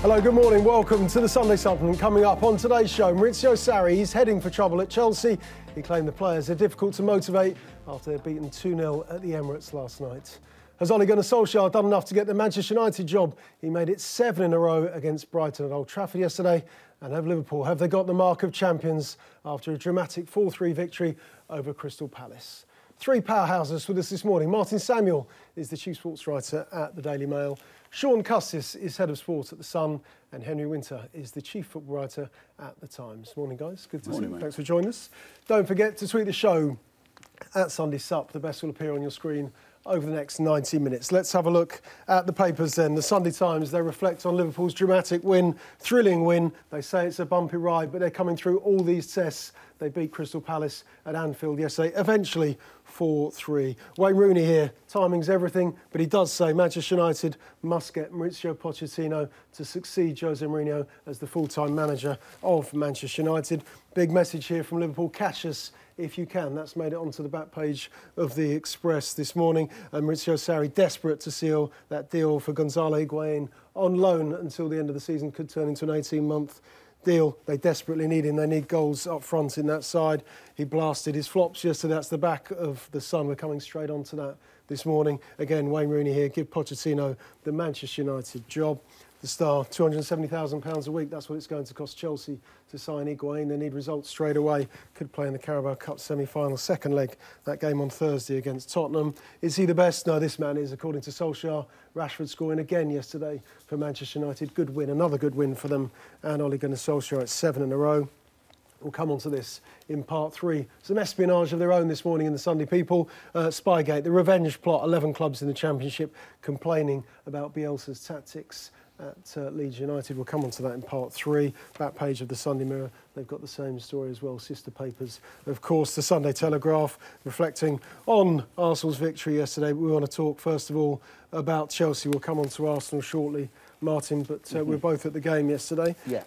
Hello, good morning. Welcome to the Sunday Supplement. Coming up on today's show, Maurizio Sarri, he's heading for trouble at Chelsea. He claimed the players are difficult to motivate after they're beaten 2-0 at the Emirates last night. Has Ole Gunnar Solskjaer done enough to get the Manchester United job? He made it 7 in a row against Brighton at Old Trafford yesterday. And have Liverpool, have they got the mark of champions after a dramatic 4-3 victory over Crystal Palace? Three powerhouses with us this morning. Martin Samuel is the chief sports writer at the Daily Mail. Shaun Custis is head of sport at The Sun, and Henry Winter is the chief football writer at The Times. Morning, guys. Good to see you. Thanks for joining us. Don't forget to tweet the show at Sunday Sup. The best will appear on your screen over the next 90 minutes. Let's have a look at the papers then. The Sunday Times, they reflect on Liverpool's dramatic win, thrilling win. They say it's a bumpy ride, but they're coming through all these tests. They beat Crystal Palace at Anfield yesterday, eventually 4-3. Wayne Rooney here, timing's everything, but he does say Manchester United must get Maurizio Pochettino to succeed Jose Mourinho as the full-time manager of Manchester United. Big message here from Liverpool, catch us if you can. That's made it onto the back page of the Express this morning. And Maurizio Sarri desperate to seal that deal for Gonzalo Higuain on loan until the end of the season, could turn into an 18-month deal. They desperately need him. They need goals up front in that side. He blasted his flops yesterday. That's the back of the Sun. We're coming straight on to that this morning. Again, Wayne Rooney here. Give Pochettino the Manchester United job. The Star, £270,000 a week. That's what it's going to cost Chelsea to sign Higuain. They need results straight away. Could play in the Carabao Cup semi-final, second leg, that game on Thursday against Tottenham. Is he the best? No, this man is, according to Solskjaer. Rashford scoring again yesterday for Manchester United. Good win, another good win for them. And Ole Gunnar Solskjaer at 7 in a row. We'll come on to this in part 3. Some espionage of their own this morning in the Sunday People. Spygate, the revenge plot. 11 clubs in the Championship complaining about Bielsa's tactics at Leeds United. We'll come on to that in part 3. Back page of the Sunday Mirror, they've got the same story as well. Sister papers, of course. The Sunday Telegraph, reflecting on Arsenal's victory yesterday. We want to talk, first of all, about Chelsea. We'll come on to Arsenal shortly, Martin, but we're both at the game yesterday. Yeah.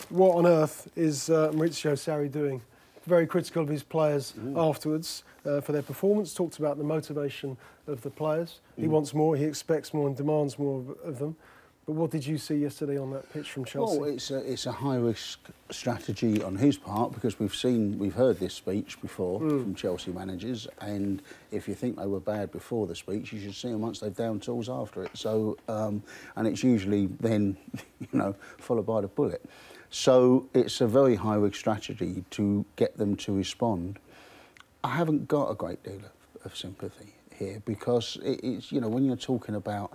What on earth is Maurizio Sarri doing? Very critical of his players afterwards for their performance. Talked about the motivation of the players. He wants more, he expects more and demands more of them. But what did you see yesterday on that pitch from Chelsea? Well, it's a high-risk strategy on his part, because we've heard this speech before from Chelsea managers, and if you think they were bad before the speech, you should see them once they've down tools after it. So, and it's usually then, followed by the bullet. So it's a very high-risk strategy to get them to respond. I haven't got a great deal of sympathy here, because it's, when you're talking about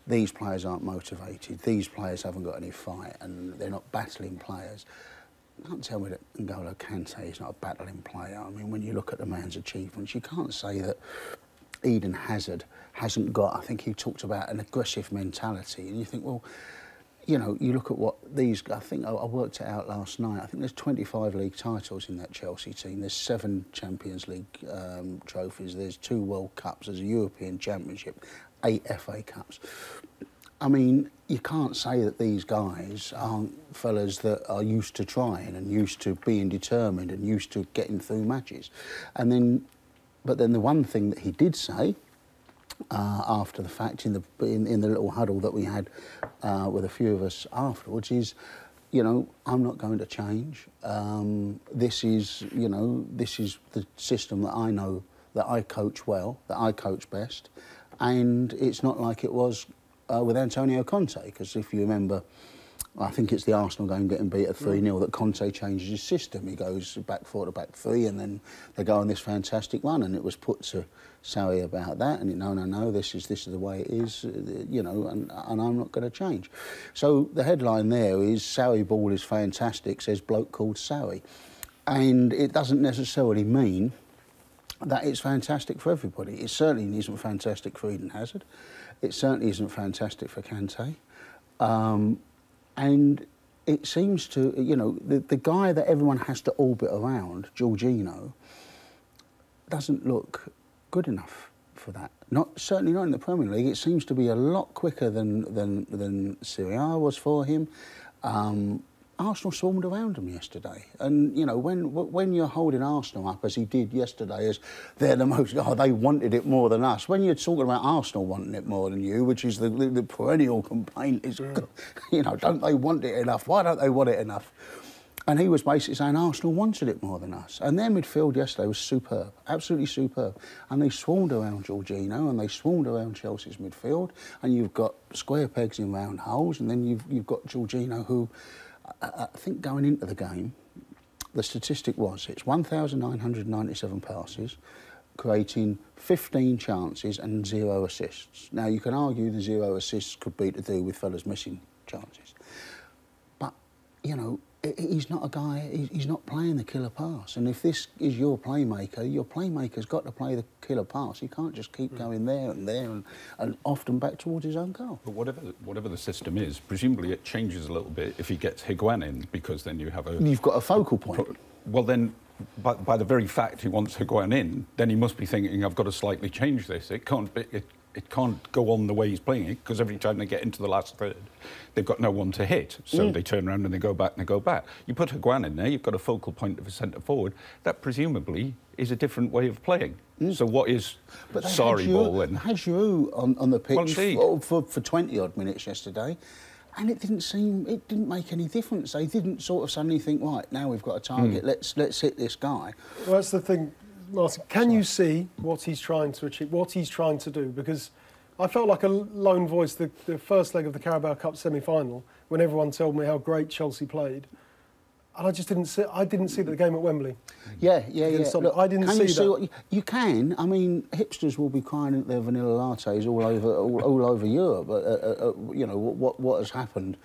these players aren't motivated, these players haven't got any fight, and they're not battling players. You can't tell me that N'Golo Kante is not a battling player. I mean, when you look at the man's achievements, you can't say that Eden Hazard hasn't got, I think he talked about an aggressive mentality, and you think, well, you look at what these, I think I worked it out last night, I think there's 25 league titles in that Chelsea team, there's 7 Champions League trophies, there's 2 World Cups, there's a European Championship, 8 FA Cups. I mean, you can't say that these guys aren't fellas that are used to trying and used to being determined and used to getting through matches. And then, but then the one thing that he did say after the fact in the little huddle that we had with a few of us afterwards is, I'm not going to change. This is the system that I know, that I coach well, that I coach best. And it's not like it was with Antonio Conte, because if you remember, I think it's the Arsenal game getting beat at 3-0 that Conte changes his system. He goes back 4 to back 3, and then they go on this fantastic run. And it was put to Sarri about that, and no, this is the way it is, and I'm not going to change. So the headline there is Sarri ball is fantastic, says bloke called Sarri, and it doesn't necessarily mean that it's fantastic for everybody. It certainly isn't fantastic for Eden Hazard. It certainly isn't fantastic for Kante. And it seems to, the guy that everyone has to orbit around, Jorginho, doesn't look good enough for that. Certainly not in the Premier League. It seems to be a lot quicker than Serie A was for him. Arsenal swarmed around them yesterday. And, you know, when you're holding Arsenal up, as he did yesterday, as they're the most... Oh, they wanted it more than us. When you're talking about Arsenal wanting it more than you, which is the perennial complaint, is, you know, don't they want it enough? Why don't they want it enough? And he was basically saying Arsenal wanted it more than us. And their midfield yesterday was superb, absolutely superb. And they swarmed around Jorginho and they swarmed around Chelsea's midfield. And you've got square pegs in round holes. And then you've got Jorginho, who I think going into the game, the statistic was it's 1,997 passes, creating 15 chances and 0 assists. Now, you can argue the 0 assists could be to do with fellas missing chances. But, you know, he's not a guy, he's not playing the killer pass. And if this is your playmaker's got to play the killer pass. He can't just keep going there and often back towards his own goal. But whatever the system is, presumably it changes a little bit if he gets Higuain in, because then you have a... You've got a focal point. Well, then, by the very fact he wants Higuain in, then he must be thinking, I've got to slightly change this. It can't be... It can't go on the way he's playing it, because every time they get into the last third, they've got no one to hit. So they turn around and they go back and they go back. You put Higuain in there, you've got a focal point of a centre-forward. That presumably is a different way of playing. So what is Sarri ball? And had Giroud on the pitch for 20-odd minutes yesterday, and it didn't make any difference. They didn't sort of suddenly think, right, now we've got a target, let's hit this guy. Well, that's the thing. Martin, can you see what he's trying to achieve, what he's trying to do? Because I felt like a lone voice the first leg of the Carabao Cup semi-final, when everyone told me how great Chelsea played, and I just didn't see. I didn't see the game at Wembley. Yeah. Look, I didn't see that. You can. I mean, hipsters will be crying at their vanilla lattes all over Europe. You know what has happened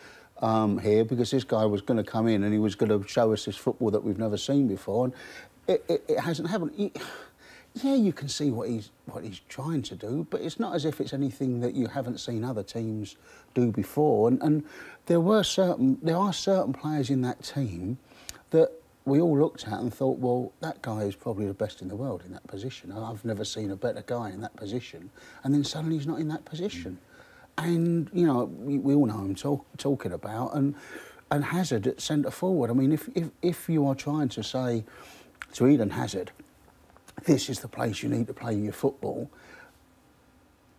here, because this guy was going to come in and he was going to show us this football that we've never seen before. And it hasn't happened. Yeah, you can see what he's trying to do, but it's not as if it's anything that you haven't seen other teams do before. And there are certain players in that team that we all looked at and thought, well, that guy is probably the best in the world in that position. I've never seen a better guy in that position. And then suddenly he's not in that position. And, you know, we all know him talking about, and Hazard at centre forward. I mean, if you are trying to say to Eden Hazard, this is the place you need to play your football,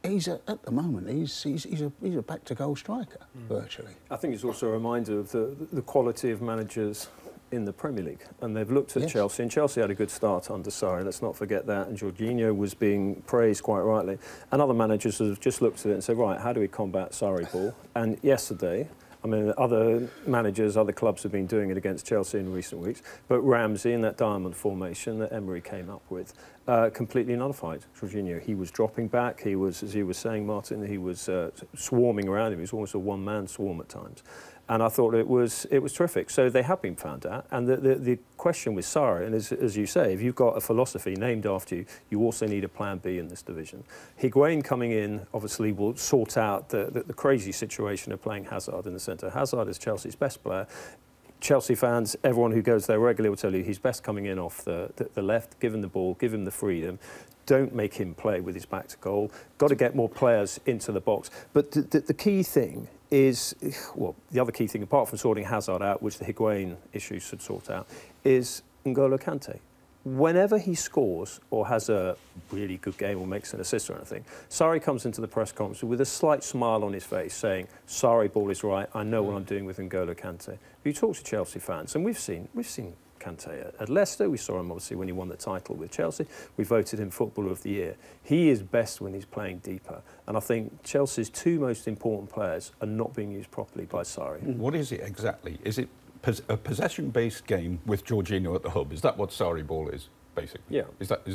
at the moment he's a back to goal striker virtually. I think it's also a reminder of the quality of managers in the Premier League, and they've looked at Chelsea, and Chelsea had a good start under Sarri, let's not forget that, and Jorginho was being praised quite rightly, and other managers have just looked at it and said, right, how do we combat Sarri ball? And yesterday, I mean, other managers, other clubs have been doing it against Chelsea in recent weeks, but Ramsey in that diamond formation that Emery came up with completely nullified Jorginho. He was dropping back, he was, as you were saying, Martin, he was swarming around him. He was almost a one-man swarm at times. And I thought it was terrific. So they have been found out. And the question with Sarri, and as you say, if you've got a philosophy named after you, you also need a plan B in this division. Higuain coming in obviously will sort out the crazy situation of playing Hazard in the centre. Hazard is Chelsea's best player. Chelsea fans, everyone who goes there regularly will tell you he's best coming in off the left, give him the ball, give him the freedom. Don't make him play with his back to goal. Got to get more players into the box. But the key thing is, well, the other key thing, apart from sorting Hazard out, which the Higuain issue should sort out, is N'Golo Kante. Whenever he scores or has a really good game or makes an assist or anything, Sarri comes into the press conference with a slight smile on his face saying, Sarri ball is right, I know what I'm doing with N'Golo Kante. You talk to Chelsea fans, and we've seen Kante at Leicester. We saw him obviously when he won the title with Chelsea. We voted him Footballer of the Year. He is best when he's playing deeper. And I think Chelsea's two most important players are not being used properly by Sarri. What is it exactly? Is it a possession-based game with Jorginho at the hub? Is that what Sarri ball is, basically? Yeah. Is that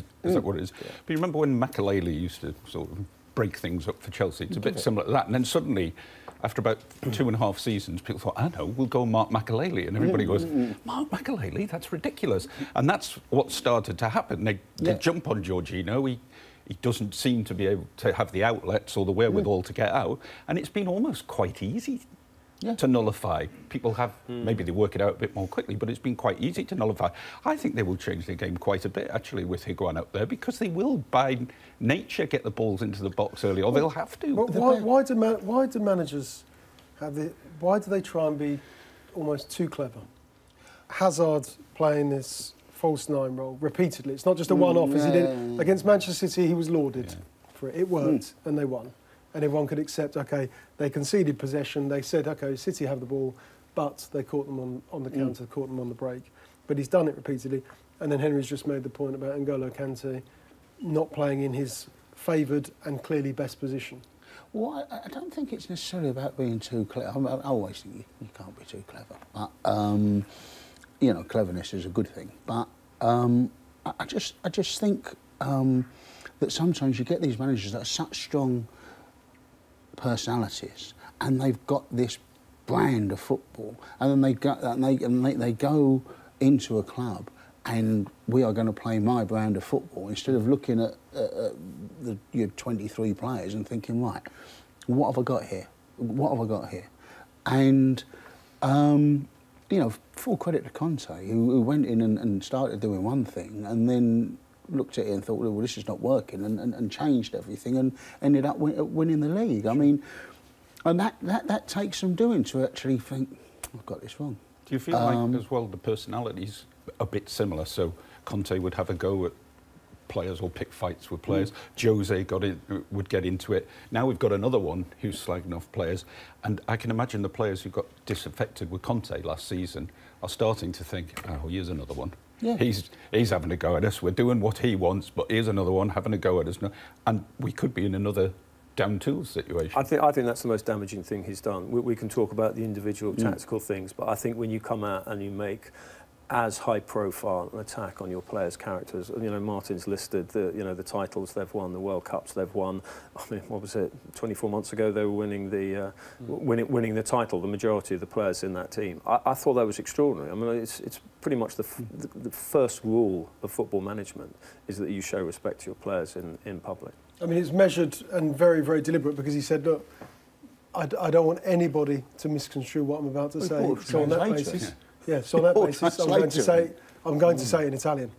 what it is? Yeah. But you remember when Makelele used to sort of break things up for Chelsea? It's a bit similar to that. And then suddenly, after about 2.5 seasons, people thought, I know, we'll go Mark Makelele. And everybody goes, Mark Makelele? That's ridiculous. And that's what started to happen. They jump on Jorginho. He doesn't seem to be able to have the outlets or the wherewithal to get out. And it's been almost quite easy to nullify. People have, maybe they work it out a bit more quickly, but it's been quite easy to nullify. I think they will change the game quite a bit, actually, with Higuain out there, because they will, by nature, get the balls into the box early, or they'll have to. Why do managers have why do they try and be almost too clever. Hazard playing this false nine role repeatedly. It's not just a one-off, as he did against Manchester City. He was lauded for it. It worked, and they won. And everyone could accept, OK, they conceded possession. They said, OK, City have the ball, but they caught them on the counter, caught them on the break. But he's done it repeatedly. And then Henry's just made the point about N'Golo Kante not playing in his favoured and clearly best position. Well, I don't think it's necessarily about being too clever. I always think you can't be too clever. But, you know, cleverness is a good thing. But I just think that sometimes you get these managers that are such strong personalities, and they've got this brand of football, and then they go into a club, and we are going to play my brand of football, instead of looking at your 23 players and thinking, right, what have I got here? What have I got here? And, you know, full credit to Conte, who went in and started doing one thing, and then looked at it and thought, well, this is not working, and changed everything, and ended up winning the league. I mean, and that takes some doing to actually think, I've got this wrong. Do you feel like, as well, the personalities a bit similar? So Conte would have a go at players or pick fights with players. Jose would get into it. Now we've got another one who's slagging off players, and I can imagine the players who got disaffected with Conte last season are starting to think, oh, here's another one. Yeah. He's having a go at us. We're doing what he wants, but here's another one having a go at us. And we could be in another down tools situation. I think that's the most damaging thing he's done. We can talk about the individual tactical things, but I think when you come out and you make as high profile an attack on your players' characters, you know, Martin's listed the titles they've won, the World Cups they've won. I mean, what was it? 24 months ago they were winning the winning the title. The majority of the players in that team. I thought that was extraordinary. I mean, it's pretty much the first rule of football management is that you show respect to your players in public. I mean, it's measured and very, very deliberate, because he said, look, I don't want anybody to misconstrue what I'm about to say. So on that basis. Yeah, so on that basis, I'm going to say in Italian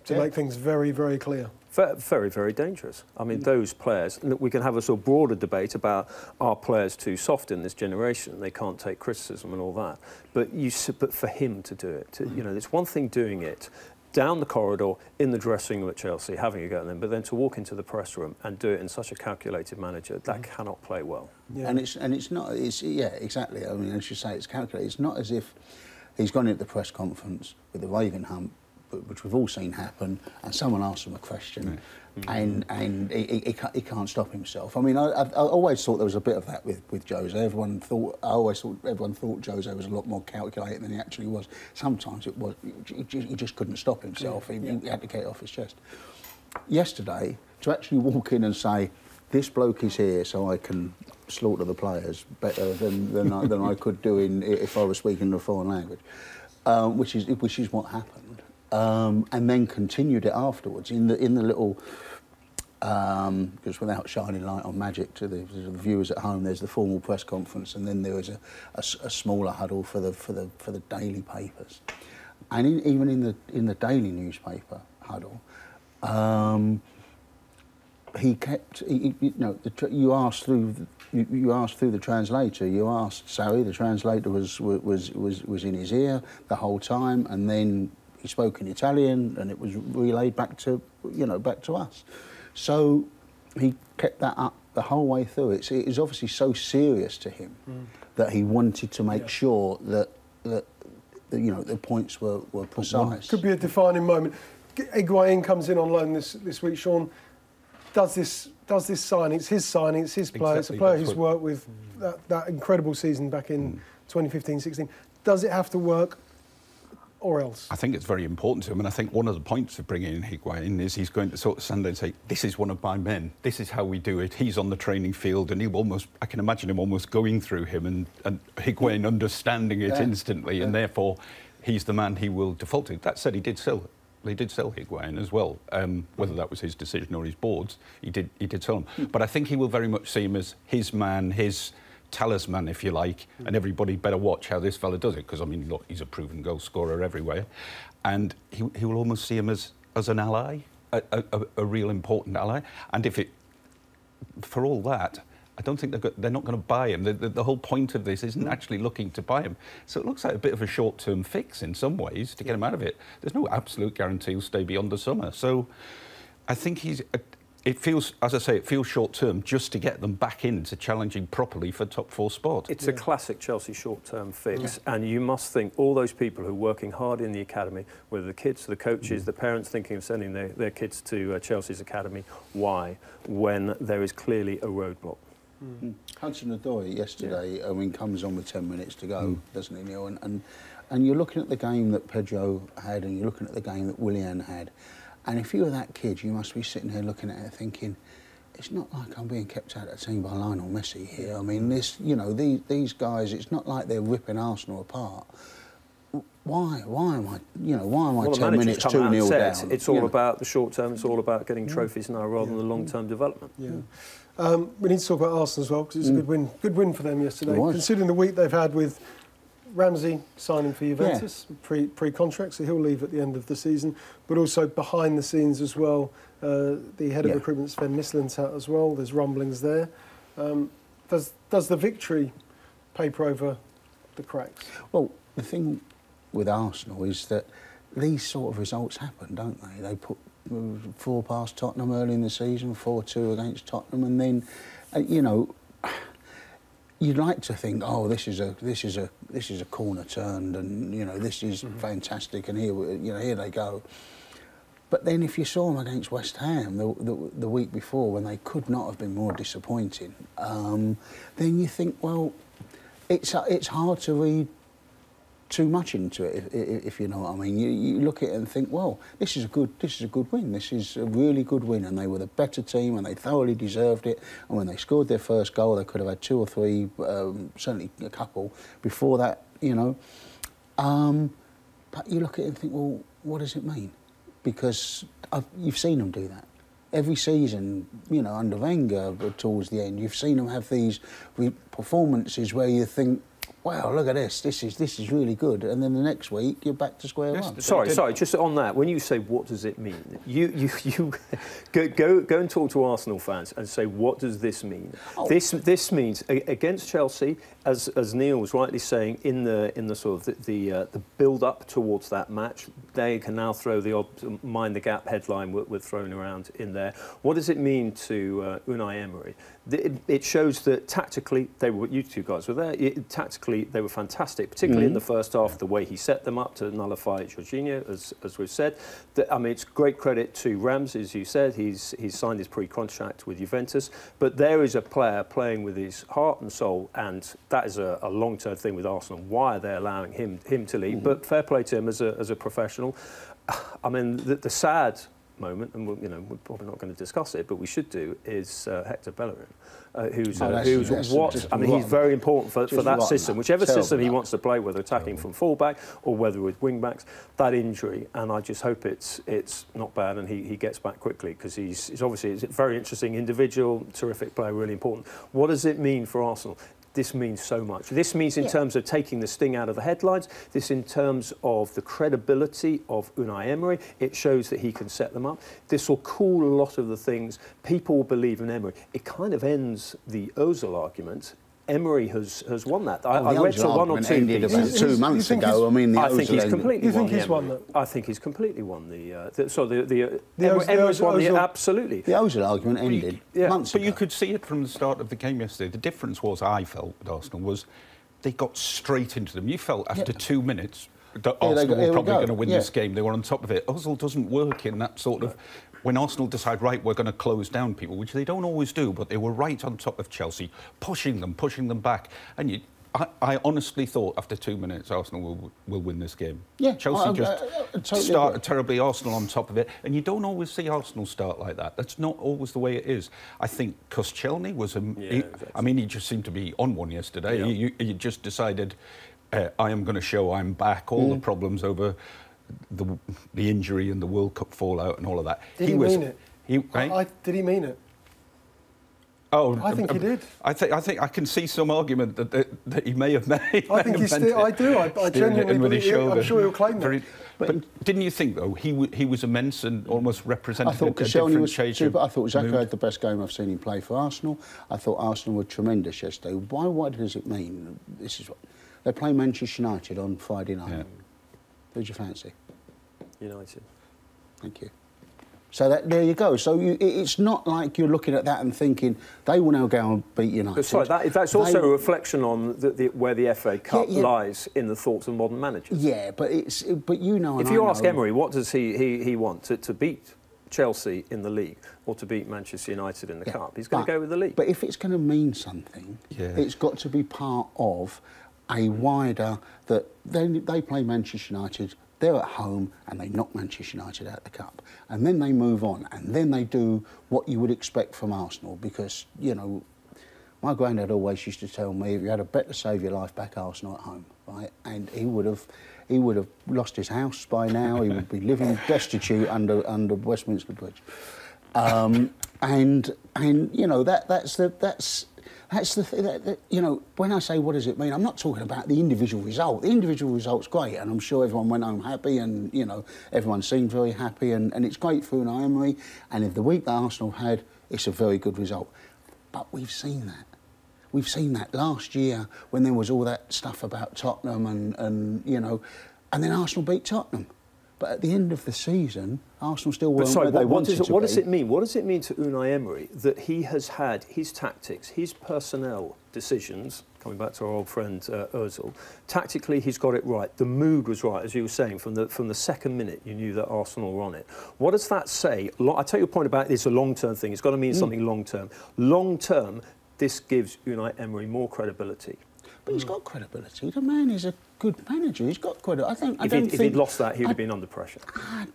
to make things very, very clear. Very, very dangerous. I mean, those players, we can have a sort of broader debate about, are players too soft in this generation? They can't take criticism and all that. But for him to do it, you know, it's one thing doing it down the corridor, in the dressing room at Chelsea, having a go at them, but then to walk into the press room and do it in such a calculated manner, that cannot play well. Yeah. And it's not, yeah, exactly. I mean, as you say, it's calculated. It's not as if he's gone into the press conference with a raving hump, which we've all seen happen, and someone asks him a question, and he can't stop himself. I mean, I always thought there was a bit of that with Jose. Everyone thought Jose was a lot more calculated than he actually was. Sometimes it was, he just couldn't stop himself. He had to get it off his chest. Yesterday, to actually walk in and say, this bloke is here so I can slaughter the players better than I could do if I was speaking a foreign language, which is what happened, and then continued it afterwards in the little, because without shining light on magic to the viewers at home, there's the formal press conference, and then there was a smaller huddle for the daily papers, and even in the daily newspaper huddle. He kept, you know, you asked through the translator. You asked Sarri. The translator was in his ear the whole time, and then he spoke in Italian, and it was relayed back to us. So he kept that up the whole way through. It is obviously so serious to him that he wanted to make sure that you know the points were precise. Could be a defining moment. Higuain comes in on loan this week, Shaun. Does this signing? It's his signing. It's his player. Exactly, it's a player who's worked with that incredible season back in 2015-16. Does it have to work, or else? I think it's very important to him, and I think one of the points of bringing in Higuain is he's going to sort of stand there and say, "This is one of my men. This is how we do it." He's on the training field, and I can imagine him almost going through him and Higuain understanding it instantly, and therefore he's the man he will default to. That said, They did sell Higuain as well, whether that was his decision or his board's. He did sell him. But I think he will very much see him as his man, his talisman, if you like, and everybody better watch how this fella does it, because, I mean, look, he's a proven goal scorer everywhere. And he will almost see him as an ally, a real important ally. And for all that, I don't think they're not going to buy him. The whole point of this isn't actually looking to buy him. So it looks like a bit of a short-term fix in some ways to get him out of it. There's no absolute guarantee he'll stay beyond the summer. So I think it feels, as I say, it feels short-term just to get them back into challenging properly for top 4 spot. It's a classic Chelsea short-term fix, and you must think all those people who are working hard in the academy, whether the kids, the coaches, the parents thinking of sending their kids to Chelsea's academy, why, when there is clearly a roadblock? Hudson-Odoi yesterday, I mean, comes on with 10 minutes to go, doesn't he, Neil? And you're looking at the game that Pedro had, and you're looking at the game that Willian had. And if you were that kid, you must be sitting there looking at it thinking, it's not like I'm being kept out of the team by Lionel Messi here. I mean, these guys, it's not like they're ripping Arsenal apart. Why am I 10 minutes 2-0 down? It's all about the short term, it's all about getting trophies now rather than the long-term development. We need to talk about Arsenal as well, because it's a good win for them yesterday. Considering the week they've had with Ramsey signing for Juventus, pre-contract, so he'll leave at the end of the season. But also behind the scenes as well, the head of recruitment, Sven Mislin's out as well. There's rumblings there. Does the victory paper over the cracks? Well, the thing with Arsenal is that these sort of results happen, don't they? They put 4 past Tottenham early in the season, 4-2 against Tottenham, and then, you know, you'd like to think, oh, this is a corner turned, and you know this is fantastic, and here they go. But then if you saw them against West Ham the week before, when they could not have been more disappointing, then you think, well, it's hard to read too much into it, if you know what I mean. You look at it and think, well, this is a good win. This is a really good win, and they were the better team, and they thoroughly deserved it. And when they scored their first goal, they could have had 2 or 3, certainly a couple before that, you know. But you look at it and think, well, what does it mean? Because you've seen them do that. Every season, you know, under Wenger towards the end, you've seen them have these performances where you think, wow, look at this. This is really good. And then the next week, you're back to square one. Sorry, just on that, when you say, what does it mean? You go and talk to Arsenal fans and say, what does this mean? Oh. This means, against Chelsea, as Neil was rightly saying, in the sort of the build-up towards that match, they can now throw the odd mind the gap headline we're throwing around in there. What does it mean to Unai Emery? It shows that tactically, you two guys were there, tactically they were fantastic, particularly in the first half, the way he set them up to nullify Jorginho, as we've said. I mean, it's great credit to Rams, as you said, he's signed his pre-contract with Juventus, but there is a player playing with his heart and soul, and that is a long-term thing with Arsenal. Why are they allowing him to leave? But fair play to him as a professional. I mean, the sad moment, and we're probably not going to discuss it, but we should do, is Hector Bellerin, he's very important for that system, whichever system he wants to play, whether attacking from full-back or whether with wing-backs, that injury, and I just hope it's not bad and he gets back quickly, because he's obviously a very interesting individual, terrific player, really important. What does it mean for Arsenal? This means so much. This means in terms of taking the sting out of the headlines, this in terms of the credibility of Unai Emery. It shows that he can set them up. This will cool a lot of the things. People will believe in Emery. It kind of ends the Ozil argument. Emery has won that. I read to 1 or 2 pieces. About 2 months ago. I mean, I think he's completely won. You think he's won that? I think he's completely won Emery's won the absolutely. The Ozil argument ended months ago. But you could see it from the start of the game yesterday. The difference was, I felt, with Arsenal, was they got straight into them. You felt after 2 minutes that Arsenal were probably going to win this game. They were on top of it. Ozil doesn't work in that sort of... When Arsenal decide, right, we're going to close down people, which they don't always do, but they were right on top of Chelsea, pushing them back. And I honestly thought after 2 minutes Arsenal will win this game. Yeah, Chelsea totally started terribly, Arsenal on top of it, and you don't always see Arsenal start like that. That's not always the way it is. I think Koscielny was he just seemed to be on one yesterday. Yeah. He just decided, I am going to show I'm back. All the problems over the injury and the World Cup fallout and all of that. Did he mean it? Did he mean it? Oh, I think he did. I think I can see some argument that he may have made. I think he's still. I do. I genuinely believe. I'm sure he'll claim that. But didn't you think though he was immense and almost represented a Shaun different shade of I thought Xhaka mood? had the best game I've seen him play for Arsenal. I thought Arsenal were tremendous yesterday. What does it mean? This is what they play Manchester United on Friday night. Yeah. Who'd you fancy? United. Thank you. So there you go. So it's not like you're looking at that and thinking they will now go and beat United. But sorry, that's also a reflection on where the FA Cup lies in the thoughts of modern managers. Yeah, but you know. If you ask Emery, what does he want to beat Chelsea in the league or to beat Manchester United in the Cup? He's going to go with the league. But if it's going to mean something, it's got to be part of a wider that they play Manchester United. They're at home and they knock Manchester United out of the Cup. And then they move on and then they do what you would expect from Arsenal because, you know, my granddad always used to tell me if you had a bet to save your life, back Arsenal at home, right? And he would have lost his house by now. He would be living destitute under Westminster Bridge. And you know, that's the thing that, you know, when I say what does it mean, I'm not talking about the individual result. The individual result's great, and I'm sure everyone went home happy, and, you know, everyone seemed very happy, and it's great for Unai Emery. And if the week that Arsenal had, it's a very good result. But we've seen that. We've seen that last year when there was all that stuff about Tottenham and you know, and then Arsenal beat Tottenham. But at the end of the season, Arsenal still weren't where they wanted to be. What does it mean? What does it mean to Unai Emery that he has had his tactics, his personnel decisions, coming back to our old friend Ozil, tactically he's got it right. The mood was right, as you were saying, from the second minute you knew that Arsenal were on it. What does that say? I take your point about it's a long-term thing. It's got to mean something long-term. Long-term, this gives Unai Emery more credibility. But he's got credibility. The man is a good manager. He's got credibility. If he'd lost that, he would have been under pressure.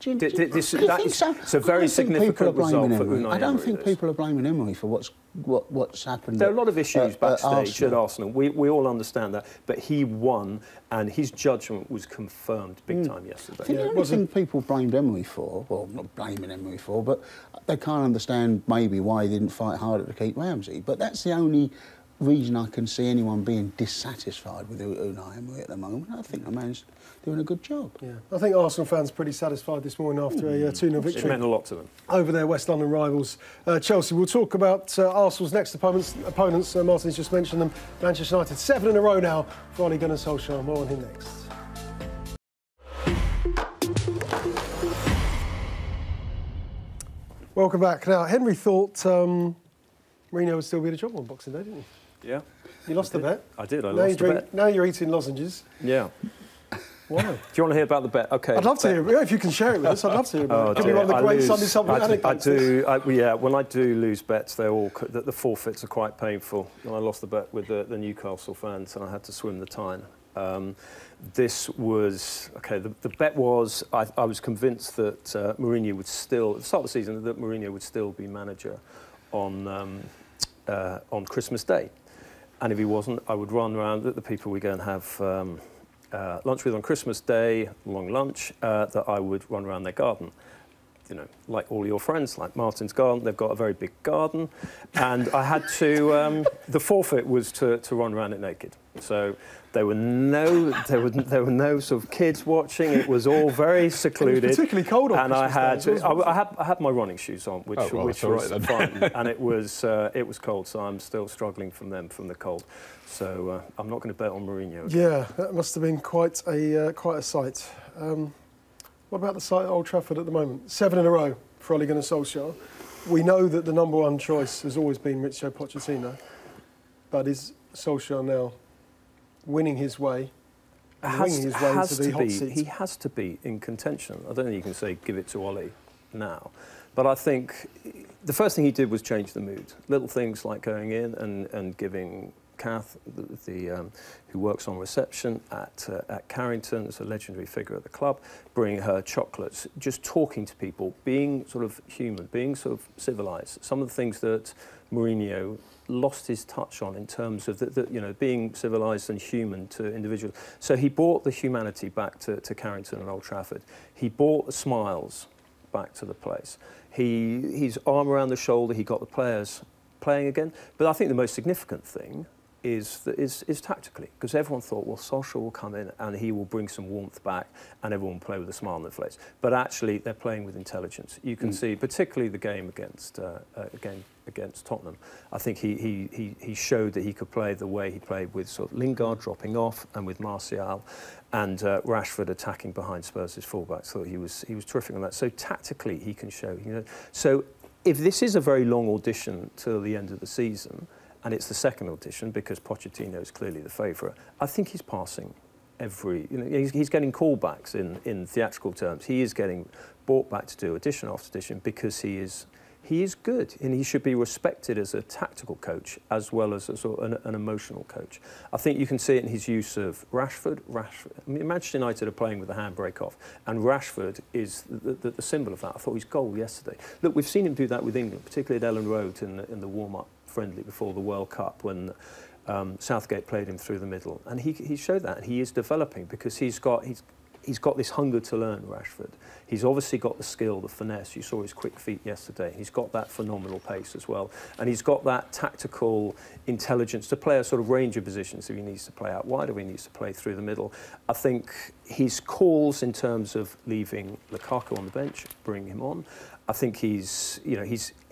It's a very significant result for Unai Emery. I don't think people are blaming Emery for what's happened. There are a lot of issues backstage at Arsenal. We all understand that. But he won, and his judgment was confirmed big time yesterday. I think the only thing people blamed Emery for, well, not blaming Emery for, but they can't understand maybe why he didn't fight harder to keep Ramsey. But that's the only reason I can see anyone being dissatisfied with Unai Emery at the moment. I think the man's doing a good job. Yeah, I think Arsenal fans are pretty satisfied this morning after a 2-0 victory. It meant a lot to them. Over their West London rivals, Chelsea. We'll talk about Arsenal's next opponents. Martin's just mentioned them. Manchester United, 7 in a row now for Ole Gunnar Solskjaer. More on him next. Welcome back. Now, Henry thought Mourinho would still be the job on Boxing Day, didn't you? Yeah. You lost the bet. I did. I lost the bet. Now you're eating lozenges. Yeah. Why? Do you want to hear about the bet? Okay. I'd love to hear it. If you can share it with us, I'd love to hear about it. It could be one of the great Sunday supplement anecdotes. When I do lose bets, the forfeits are quite painful. And I lost the bet with the Newcastle fans, and I had to swim the Tyne. This was the bet was I was convinced that Mourinho would still, at the start of the season, that Mourinho would still be manager on Christmas Day, and if he wasn't, I would run around the people we go and have lunch with on Christmas Day, long lunch, that I would run around their garden. You know, like all your friends, like Martin's garden, they've got a very big garden, and I had to. The forfeit was to run around it naked. So there were no sort of kids watching. It was all very secluded. It was particularly cold on Christmas Day. I had my running shoes on, which was fine, and it was cold. So I'm still struggling from the cold. So I'm not going to bet on Mourinho again. Yeah, that must have been quite a sight. What about the site at Old Trafford at the moment? 7 in a row for Ole Gunnar Solskjaer. We know that the number one choice has always been Maurizio Pochettino, but is Solskjaer now winning his way into the hot seat? He has to be in contention. I don't think you can say give it to Ole now, but I think the first thing he did was change the mood. Little things like going in and giving Kath, who works on reception at Carrington, is a legendary figure at the club, bringing her chocolates, just talking to people, being sort of human, being sort of civilised. Some of the things that Mourinho lost his touch on in terms of being civilised and human to individuals. So he brought the humanity back to Carrington and Old Trafford. He brought the smiles back to the place. His arm around the shoulder, he got the players playing again. But I think the most significant thing is tactically, because everyone thought, well, Solskjaer will come in and he will bring some warmth back and everyone will play with a smile on their face. But actually, they're playing with intelligence. You can see, particularly the game against Tottenham, I think he showed that he could play the way he played with sort of Lingard dropping off and with Martial and Rashford attacking behind Spurs' fullbacks. Thought he was terrific on that. So tactically, he can show. So if this is a very long audition till the end of the season, and it's the second audition because Pochettino is clearly the favourite, I think he's passing every... he's getting callbacks in theatrical terms. He is getting brought back to do audition after audition because he is good, and he should be respected as a tactical coach as well as a sort of an emotional coach. I think you can see it in his use of Rashford. Manchester United are playing with the handbrake off, and Rashford is the symbol of that. I thought his goal yesterday. Look, we've seen him do that with England, particularly at Ellen Road in the warm-up friendly before the World Cup when Southgate played him through the middle, and he showed that, and he is developing because he's got this hunger to learn, Rashford. He's obviously got the skill, the finesse. You saw his quick feet yesterday. He's got that phenomenal pace as well. And he's got that tactical intelligence to play a sort of range of positions if he needs to play out wide or he needs to play through the middle. I think his calls in terms of leaving Lukaku on the bench, bringing him on, I think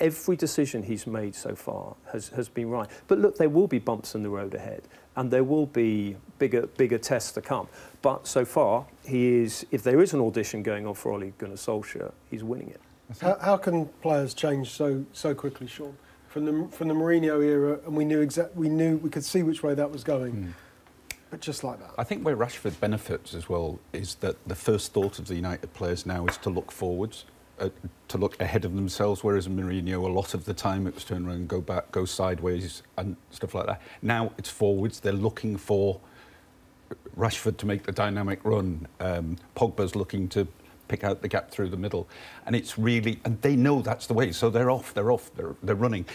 every decision he's made so far has been right. But look, there will be bumps in the road ahead, and there will be bigger tests to come. But so far, if there is an audition going on for Ole Gunnar Solskjaer, he's winning it. How can players change so quickly, Shaun? From the Mourinho era, and we could see which way that was going. But just like that. I think where Rashford benefits as well is that the first thought of the United players now is to look forwards. To look ahead of themselves, whereas Mourinho, a lot of the time it was turn around, go back, go sideways and stuff like that. Now it's forwards. They're looking for Rashford to make the dynamic run. Pogba's looking to pick out the gap through the middle. And it's really... And they know that's the way. So they're running.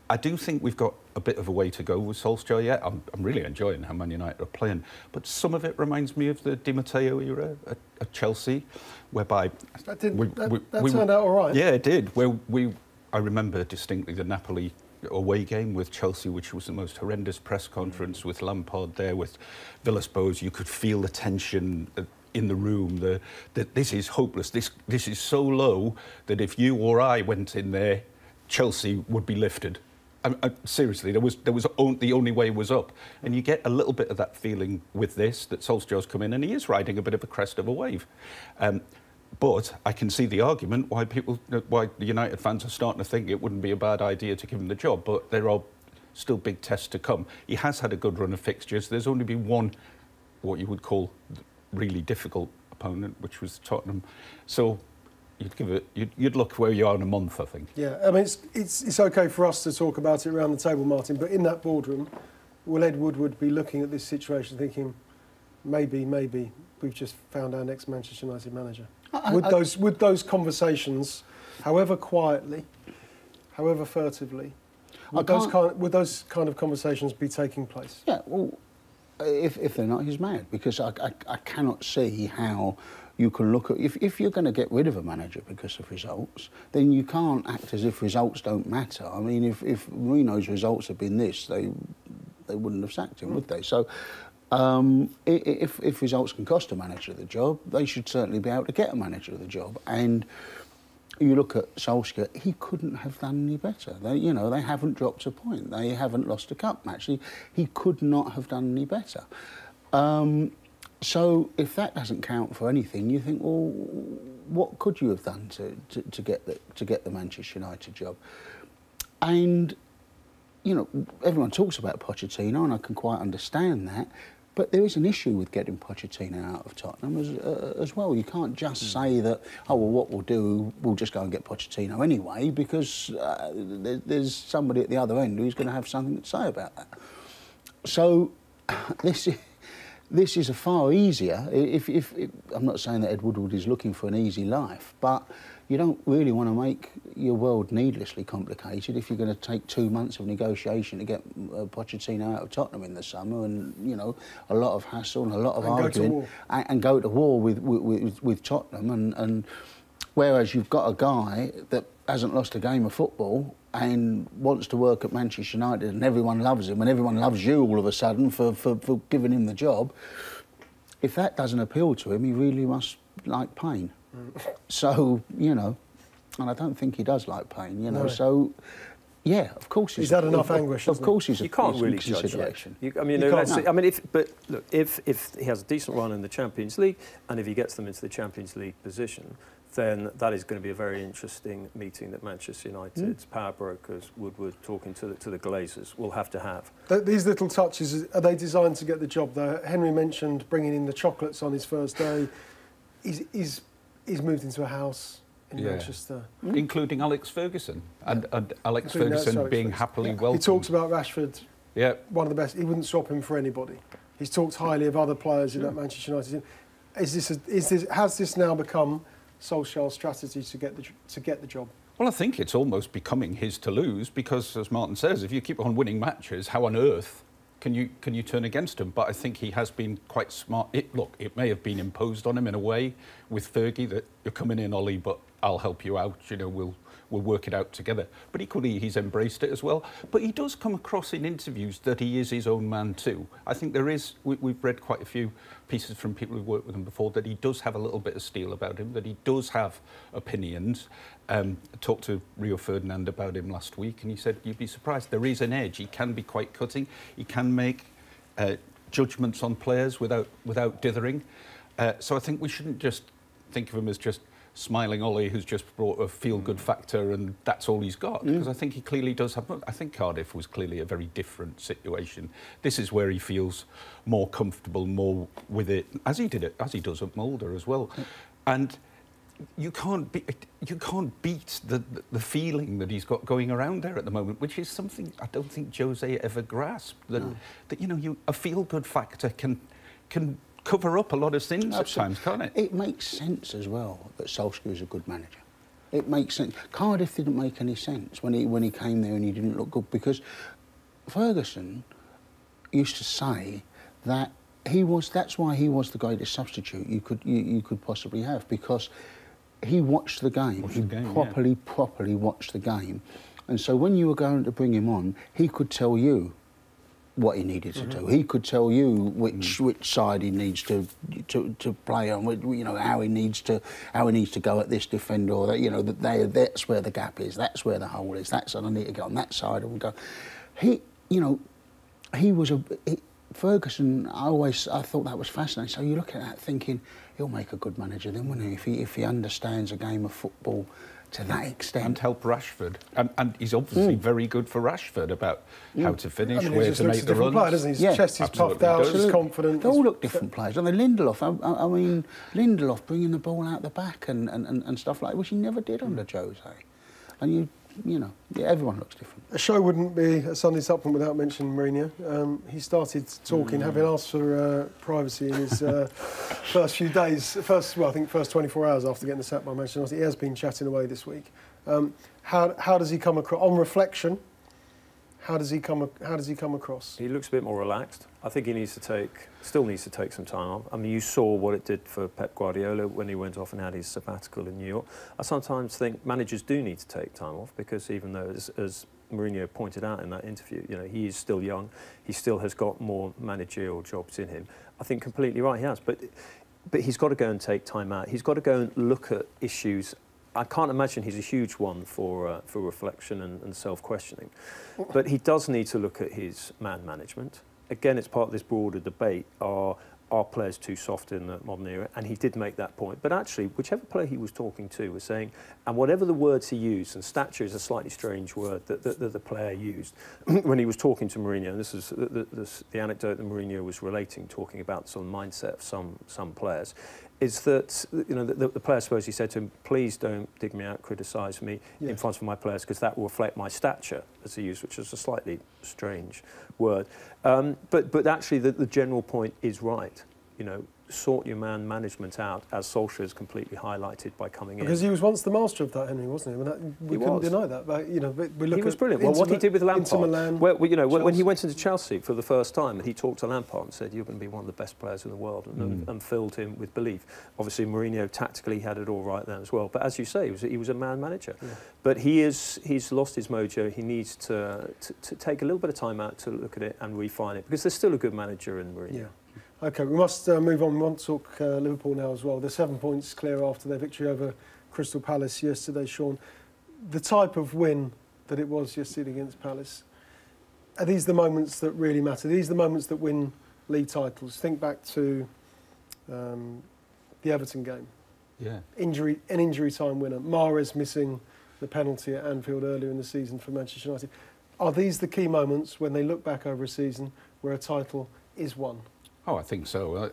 I do think we've got a bit of a way to go with Solskjaer yet. I'm really enjoying how Man United are playing. But some of it reminds me of the Di Matteo era at Chelsea, whereby... That turned out all right. Yeah, it did. I remember distinctly the Napoli away game with Chelsea, which was the most horrendous press conference with Lampard there, with Villas-Boas. You could feel the tension in the room, that this is hopeless. This is so low that if you or I went in there, Chelsea would be lifted. Seriously, the only way was up. And you get a little bit of that feeling with this, that Solskjaer's come in and he is riding a bit of a crest of a wave. But I can see the argument why the United fans are starting to think it wouldn't be a bad idea to give him the job. But there are still big tests to come. He has had a good run of fixtures. There's only been one, what you would call, really difficult opponent, which was Tottenham. So you'd look where you are in a month, I think. Yeah, I mean, it's OK for us to talk about it around the table, Martin, but in that boardroom, will Ed Woodward be looking at this situation thinking, maybe we've just found our next Manchester United manager? Would those conversations, however quietly, however furtively, would those kind of conversations be taking place? Yeah, well, if they're not, he's mad, because I cannot see how you can look at... If you're going to get rid of a manager because of results, then you can't act as if results don't matter. I mean, if Mourinho's results had been this, they wouldn't have sacked him, would they? So if results can cost a manager the job, they should certainly be able to get a manager the job. And you look at Solskjaer, he couldn't have done any better. They haven't dropped a point. They haven't lost a cup match. He could not have done any better. So if that doesn't count for anything, you think, well, what could you have done to get the Manchester United job? And everyone talks about Pochettino, and I can quite understand that. But there is an issue with getting Pochettino out of Tottenham as well. You can't just say that, oh, well, what we'll do, we'll just go and get Pochettino anyway, because there's somebody at the other end who's going to have something to say about that. So this is a far easier... I'm not saying that Ed Woodward is looking for an easy life, but you don't really want to make your world needlessly complicated if you're going to take 2 months of negotiation to get Pochettino out of Tottenham in the summer, and a lot of hassle and a lot of arguing, and go to war with Tottenham, and whereas you've got a guy that hasn't lost a game of football and wants to work at Manchester United and everyone loves him and everyone loves you all of a sudden for giving him the job, if that doesn't appeal to him, he really must like pain. So, you know, and I don't think he does like pain, you know, so... Yeah, of course he's had enough anguish. Of course, he's. You can't really judge that. If he has a decent run in the Champions League, and if he gets them into the Champions League position, then that is going to be a very interesting meeting that Manchester United's power brokers, Woodward, talking to the Glazers, will have to have. These little touches, are they designed to get the job there? Henry mentioned bringing in the chocolates on his first day. He's moved into a house in Manchester. Including Alex Ferguson. And Alex Ferguson being happily welcomed. He talks about Rashford, one of the best. He wouldn't swap him for anybody. He's talked highly of other players in that Manchester United team. Has this now become Solskjaer's strategy to get the job? Well, I think it's almost becoming his to lose because, as Martin says, if you keep on winning matches, how on earth can you turn against him? But I think he has been quite smart. It may have been imposed on him in a way with Fergie that you're coming in, Ollie, but I'll help you out. You know, we'll work it out together. But equally, he's embraced it as well. But he does come across in interviews that he is his own man too. I think there is. We've read quite a few pieces from people who've worked with him before that he does have a little bit of steel about him. That he does have opinions. I talked to Rio Ferdinand about him last week, and he said you'd be surprised. There is an edge. He can be quite cutting. He can make judgments on players without dithering. So I think we shouldn't just think of him as just smiling Ollie who's just brought a feel-good factor and that's all he's got, because I think he clearly does have... I think Cardiff was clearly a very different situation. This is where he feels more comfortable, more with it, as he does at Mulder as well. And you can't beat the feeling that he's got going around there at the moment, which is something I don't think Jose ever grasped, that you know, a feel-good factor can cover up a lot of sins at times, can't it? It makes sense as well that Solskjaer is a good manager. It makes sense. Cardiff didn't make any sense when he came there and he didn't look good, because Ferguson used to say that that's why he was the greatest substitute you could possibly have, because he watched the game. He properly watched the game. And so when you were going to bring him on, he could tell you what he needed to do. He could tell you which side he needs to play on, you know, how he needs to go at this defender, or that, you know, that's where the gap is, that's where the hole is, that's and I need to go on that side and go. Ferguson, I thought that was fascinating. So you look at that thinking, he'll make a good manager then, wouldn't he? If he understands a game of football to that extent. And help Rashford. And he's obviously very good for Rashford about how to finish, where to make the runs. Player, doesn't he? His chest is puffed out, he's confident. They all look different players. And Lindelof, I mean, Lindelof bringing the ball out the back and stuff like that, which he never did under Jose. And you know, everyone looks different. A show wouldn't be a Sunday supplement without mentioning Mourinho. He started talking, having asked for privacy in his first few days, first 24 hours after getting the sack by Manchester United. He has been chatting away this week. How does he come across? On reflection, how does he come across? He looks a bit more relaxed. I think he still needs to take some time off. I mean, you saw what it did for Pep Guardiola when he went off and had his sabbatical in New York. I sometimes think managers do need to take time off, because even though, as Mourinho pointed out in that interview, you know, he is still young, he still has got more managerial jobs in him. I think completely right, he has, but he's got to go and take time out. He's got to go and look at issues. I can't imagine he's a huge one for reflection and self-questioning, but he does need to look at his man management. Again, it's part of this broader debate, are players too soft in the modern era? And he did make that point. But actually, whichever player he was talking to was saying, and whatever the words he used, and stature is a slightly strange word that the player used when he was talking to Mourinho, and this is the anecdote that Mourinho was relating, talking about some mindset of some players, is that, you know, the player, I suppose he said to him, please don't dig me out, criticise me in front of my players, because that will reflect my stature, as he used, which is a slightly strange word. But actually the general point is right. You know, sort your man management out, as Solskjaer's completely highlighted by coming in. Because he was once the master of that, Henry, wasn't he? We couldn't deny that. But you know, we look he was brilliant. Well, what he did with Lampard, when he went into Chelsea for the first time, he talked to Lampard and said, "You're going to be one of the best players in the world," and filled him with belief. Obviously, Mourinho tactically had it all right then as well. But as you say, he was a man manager. Yeah. But he's lost his mojo. He needs to take a little bit of time out to look at it and refine it, because there's still a good manager in Mourinho. Yeah. OK, we must move on. We want to talk Liverpool now as well. They're 7 points clear after their victory over Crystal Palace yesterday, Shaun. The type of win that it was yesterday against Palace, are these the moments that really matter? Are these the moments that win league titles? Think back to the Everton game. Yeah. An injury time winner. Mahrez missing the penalty at Anfield earlier in the season for Manchester United. Are these the key moments when they look back over a season where a title is won? Oh, I think so.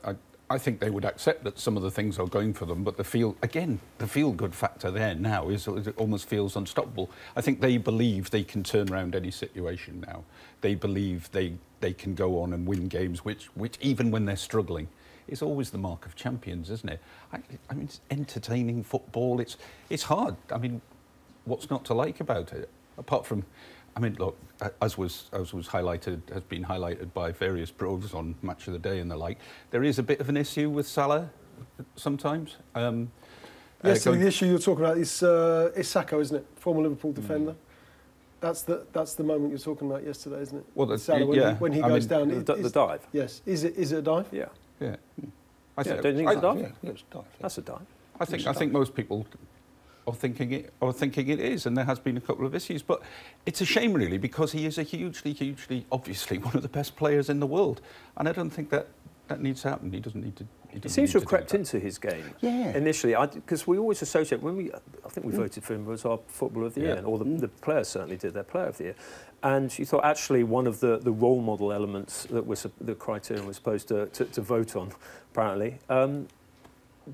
I think they would accept that some of the things are going for them, but the feel-good factor there now is it almost feels unstoppable. I think they believe they can turn around any situation now. They believe they can go on and win games, which even when they're struggling, is always the mark of champions, isn't it? I mean, it's entertaining football. It's hard. I mean, what's not to like about it? Apart from, I mean, look, as has been highlighted by various pros on Match of the Day and the like, there is a bit of an issue with Salah sometimes. Yes, the issue you're talking about is Sacco, isn't it? Former Liverpool defender. That's the moment you're talking about yesterday, isn't it? Well, Salah, when he goes down. The dive. Yes. Is it a dive? Yeah. Yeah. Don't you think it's a dive? Yeah, it's a dive. That's a dive. I think most people are thinking it is, and there has been a couple of issues, but it's a shame really, because he is a hugely obviously one of the best players in the world, and I don't think that needs to happen. He doesn't need to. He seems to have crept into his game. Yeah. Initially, because we always associate I think we voted for him as our Footballer of the Year, or the players certainly did, their Player of the Year. And you thought actually one of the role model elements that was the criterion was supposed to vote on, apparently.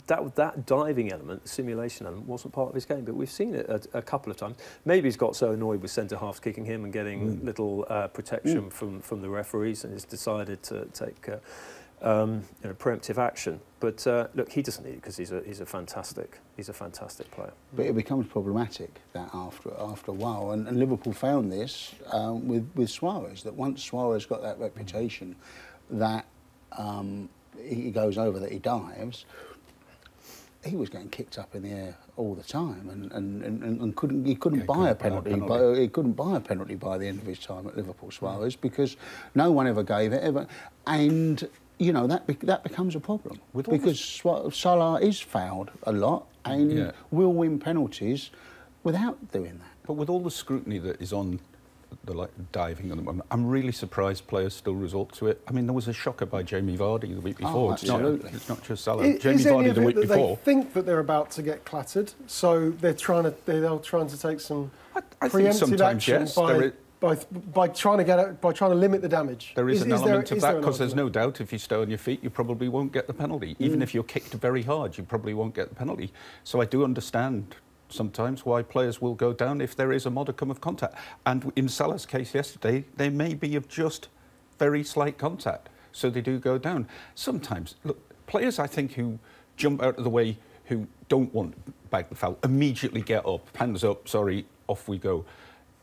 That diving element, the simulation element, wasn't part of his game, but we've seen it a couple of times. Maybe he's got so annoyed with centre-halves kicking him and getting little protection from the referees, and he's decided to take preemptive action. But look, he doesn't need it, because he's a fantastic player. But it becomes problematic that after a while, and Liverpool found this with Suarez, that once Suarez got that reputation that he goes over, that he dives, he was getting kicked up in the air all the time, and couldn't buy a penalty. He couldn't buy a penalty by the end of his time at Liverpool, Suarez, because no one ever gave it ever, and you know that becomes a problem because Salah is fouled a lot and will win penalties without doing that. But with all the scrutiny that is on the diving at the moment, I'm really surprised players still resort to it. I mean, there was a shocker by Jamie Vardy the week before. Absolutely. It's not just Salah. Jamie Vardy the week before. They think that they're about to get clattered, so they're trying to take some preemptive action by trying to limit the damage. There is an element of that, because there's no doubt if you stay on your feet, you probably won't get the penalty. Even if you're kicked very hard, you probably won't get the penalty. So I do understand sometimes why players will go down if there is a modicum of contact. And in Salah's case yesterday, there may be of just very slight contact, so they do go down. Sometimes, look, players I think who jump out of the way, who don't want to bag the foul, immediately get up, hands up, sorry, off we go.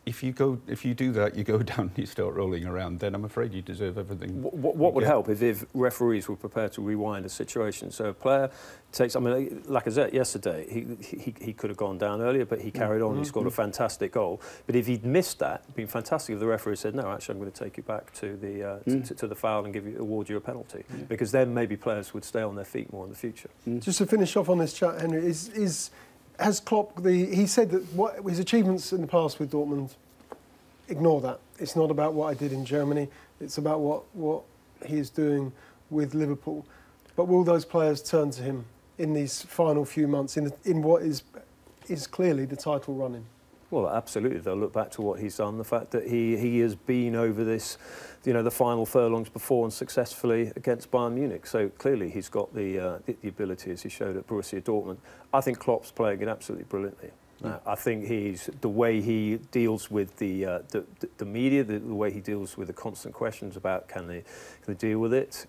If you do that, you go down, you start rolling around, then I'm afraid you deserve everything. What would help if referees were prepared to rewind a situation? So a player takes, I mean, Lacazette yesterday, he could have gone down earlier, but he carried on, he scored a fantastic goal. But if he'd missed that, it'd been fantastic if the referee said, no, actually, I'm going to take you back to the foul and award you a penalty. Because then maybe players would stay on their feet more in the future. Just to finish off on this chat, Henry, has Klopp, he said that his achievements in the past with Dortmund, ignore that. It's not about what I did in Germany. It's about what he is doing with Liverpool. But will those players turn to him in these final few months, in what is clearly the title running? Well, absolutely. They'll look back to what he's done, the fact that he has been over this, the final furlongs before and successfully against Bayern Munich. So clearly he's got the ability, as he showed at Borussia Dortmund. I think Klopp's playing it absolutely brilliantly. I think the way he deals with the media, the way he deals with the constant questions about can they deal with it,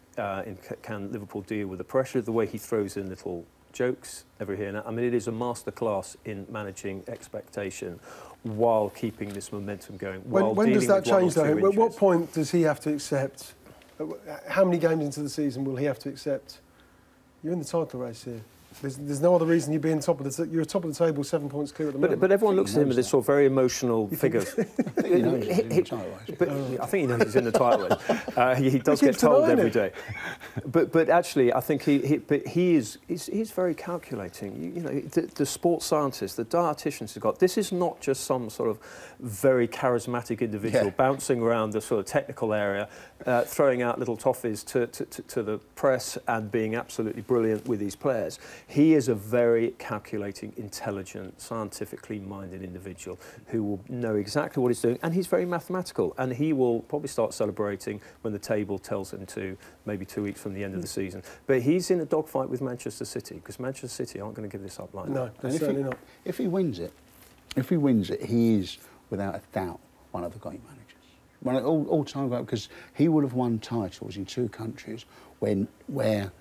can Liverpool deal with the pressure, the way he throws in little jokes every here and there. I mean, it is a masterclass in managing expectation while keeping this momentum going. When does that change, though? At what point does he have to accept? How many games into the season will he have to accept? You're in the title race here. There's no other reason you're being top of the. You're top of the table, 7 points clear at the moment. But everyone looks at him as this sort of very emotional figure. I think he knows he's in the title race. I think he knows he's in the title race. He does get told every day. But actually, I think he's very calculating. You know, the sports scientists, the dietitians have got. This is not just some sort of very charismatic individual bouncing around the sort of technical area, throwing out little toffees to the press and being absolutely brilliant with these players. He is a very calculating, intelligent, scientifically minded individual who will know exactly what he's doing, and he's very mathematical, and he will probably start celebrating when the table tells him to, maybe 2 weeks from the end of the season. But he's in a dogfight with Manchester City, because Manchester City aren't going to give this up like that. No, certainly not. If he wins it, he is, without a doubt, one of the great managers. All time ago, because he would have won titles in 2 countries where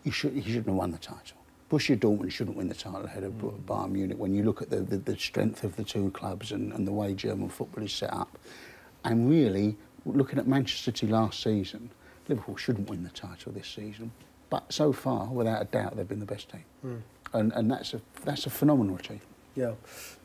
he shouldn't have won the title. Borussia Dortmund shouldn't win the title ahead of Bayern Munich when you look at the strength of the 2 clubs and the way German football is set up. And really, looking at Manchester City last season, Liverpool shouldn't win the title this season. But so far, without a doubt, they've been the best team. And that's a phenomenal achievement. Yeah,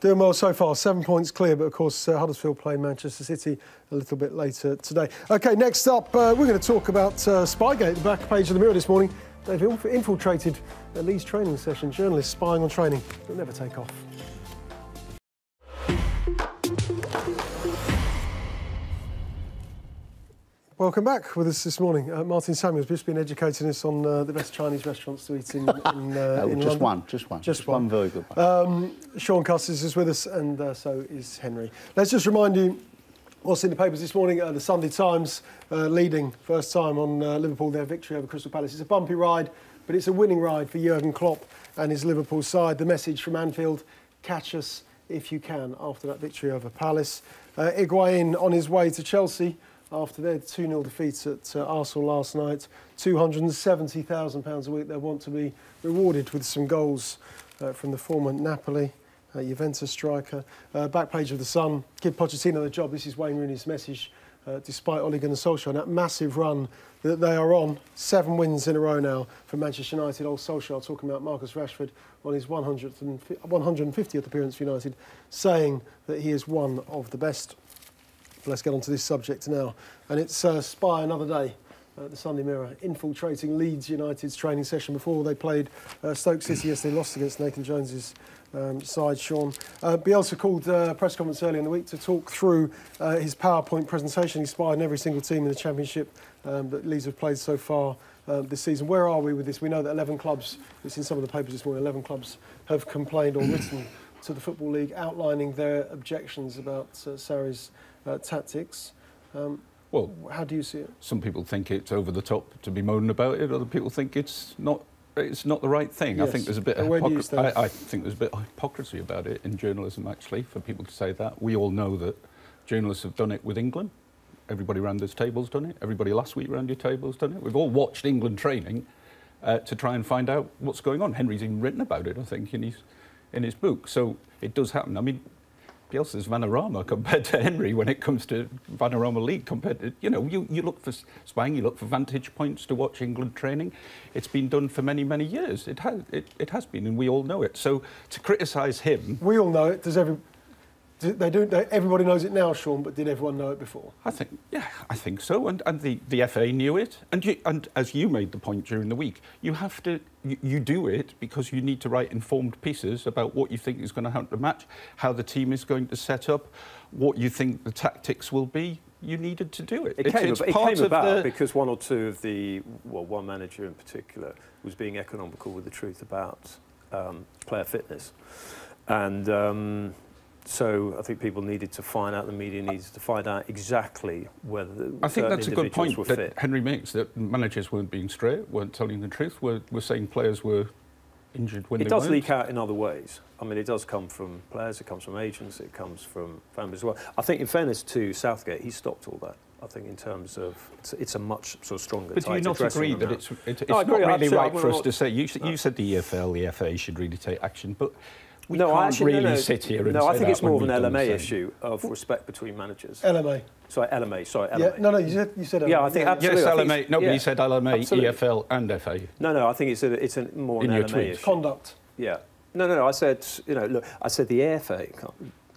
doing well so far, 7 points clear, but of course Huddersfield play Manchester City a little bit later today. OK, next up, we're going to talk about Spygate, the back page of the Mirror this morning. They've infiltrated a Leeds training session, journalists spying on training. They'll never take off. Welcome back with us this morning. Martin Samuel's just been educating us on the best Chinese restaurants to eat in London. Just one very good one. Shaun Custis is with us, and so is Henry. Let's just remind you what's in the papers this morning. The Sunday Times leading, first time on Liverpool, their victory over Crystal Palace. It's a bumpy ride, but it's a winning ride for Jurgen Klopp and his Liverpool side. The message from Anfield, catch us if you can, after that victory over Palace. Higuain on his way to Chelsea after their 2-0 defeat at Arsenal last night. £270,000 a week. They want to be rewarded with some goals from the former Napoli, Juventus striker. Back page of The Sun, give Pochettino the job. This is Wayne Rooney's message. Despite Ole Gunnar Solskjaer and that massive run that they are on, 7 wins in a row now for Manchester United. Old Solskjaer talking about Marcus Rashford on his 150th appearance for United, saying that he is one of the best. Let's get on to this subject now. And it's Spy another day. The Sunday Mirror infiltrating Leeds United's training session before they played Stoke City yesterday, lost against Nathan Jones's side, Shaun. Bielsa called a press conference earlier in the week to talk through his PowerPoint presentation. He spied on every single team in the Championship that Leeds have played so far this season. Where are we with this? We know that 11 clubs, it's in some of the papers this morning, 11 clubs have complained or written to the Football League outlining their objections about Sarri's tactics. Well, how do you see it? Some people think it's over the top to be moaning about it. Other people think it's not the right thing. Yes. I think there's a bit of I think there's a bit of hypocrisy about it in journalism, actually, for people to say that. We all know that journalists have done it with England. Everybody around this table's done it. Everybody last week around your table's done it. We've all watched England training to try and find out what's going on. Henry's even written about it, I think, in his book. So it does happen. I mean, Bielsa's Vanarama compared to Henry when it comes to Vanarama League. Compared to, you look for spying, you look for vantage points to watch England training. It's been done for many, many years. It has been, and we all know it. So to criticise him, we all know it. Does everybody knows it now, Shaun? But did everyone know it before? I think so. And the FA knew it. And as you made the point during the week, you do it because you need to write informed pieces about what you think is going to happen to match, how the team is going to set up, what you think the tactics will be. You needed to do it. It came about because one or two of one manager in particular was being economical with the truth about player fitness. And so I think people needed to find out, the media needed to find out exactly whether I think that's a good point that fit. Henry makes, that managers weren't being straight, weren't telling the truth, were saying players were injured when it they does weren't. leak out in other ways. I mean, it does come from players, it comes from agents, it comes from families as well. I think, in fairness to Southgate, he stopped all that. I think in terms of it's a much sort of stronger. But do you not agree that it's no, not really right for us to say? You said the EFL, the FA should really take action, but we can't really sit here and say I think that it's more of an when we've done LMA the issue of respect between managers. LMA. Sorry, LMA. Sorry, LMA. Yeah, no, you said LMA. Yeah, I think absolutely. Yes, I think LMA. Nobody said LMA, absolutely. EFL and FA. No, I think it's a more In an your LMA tweet. issue. Conduct. Yeah. No. I said, look, I said the AFA.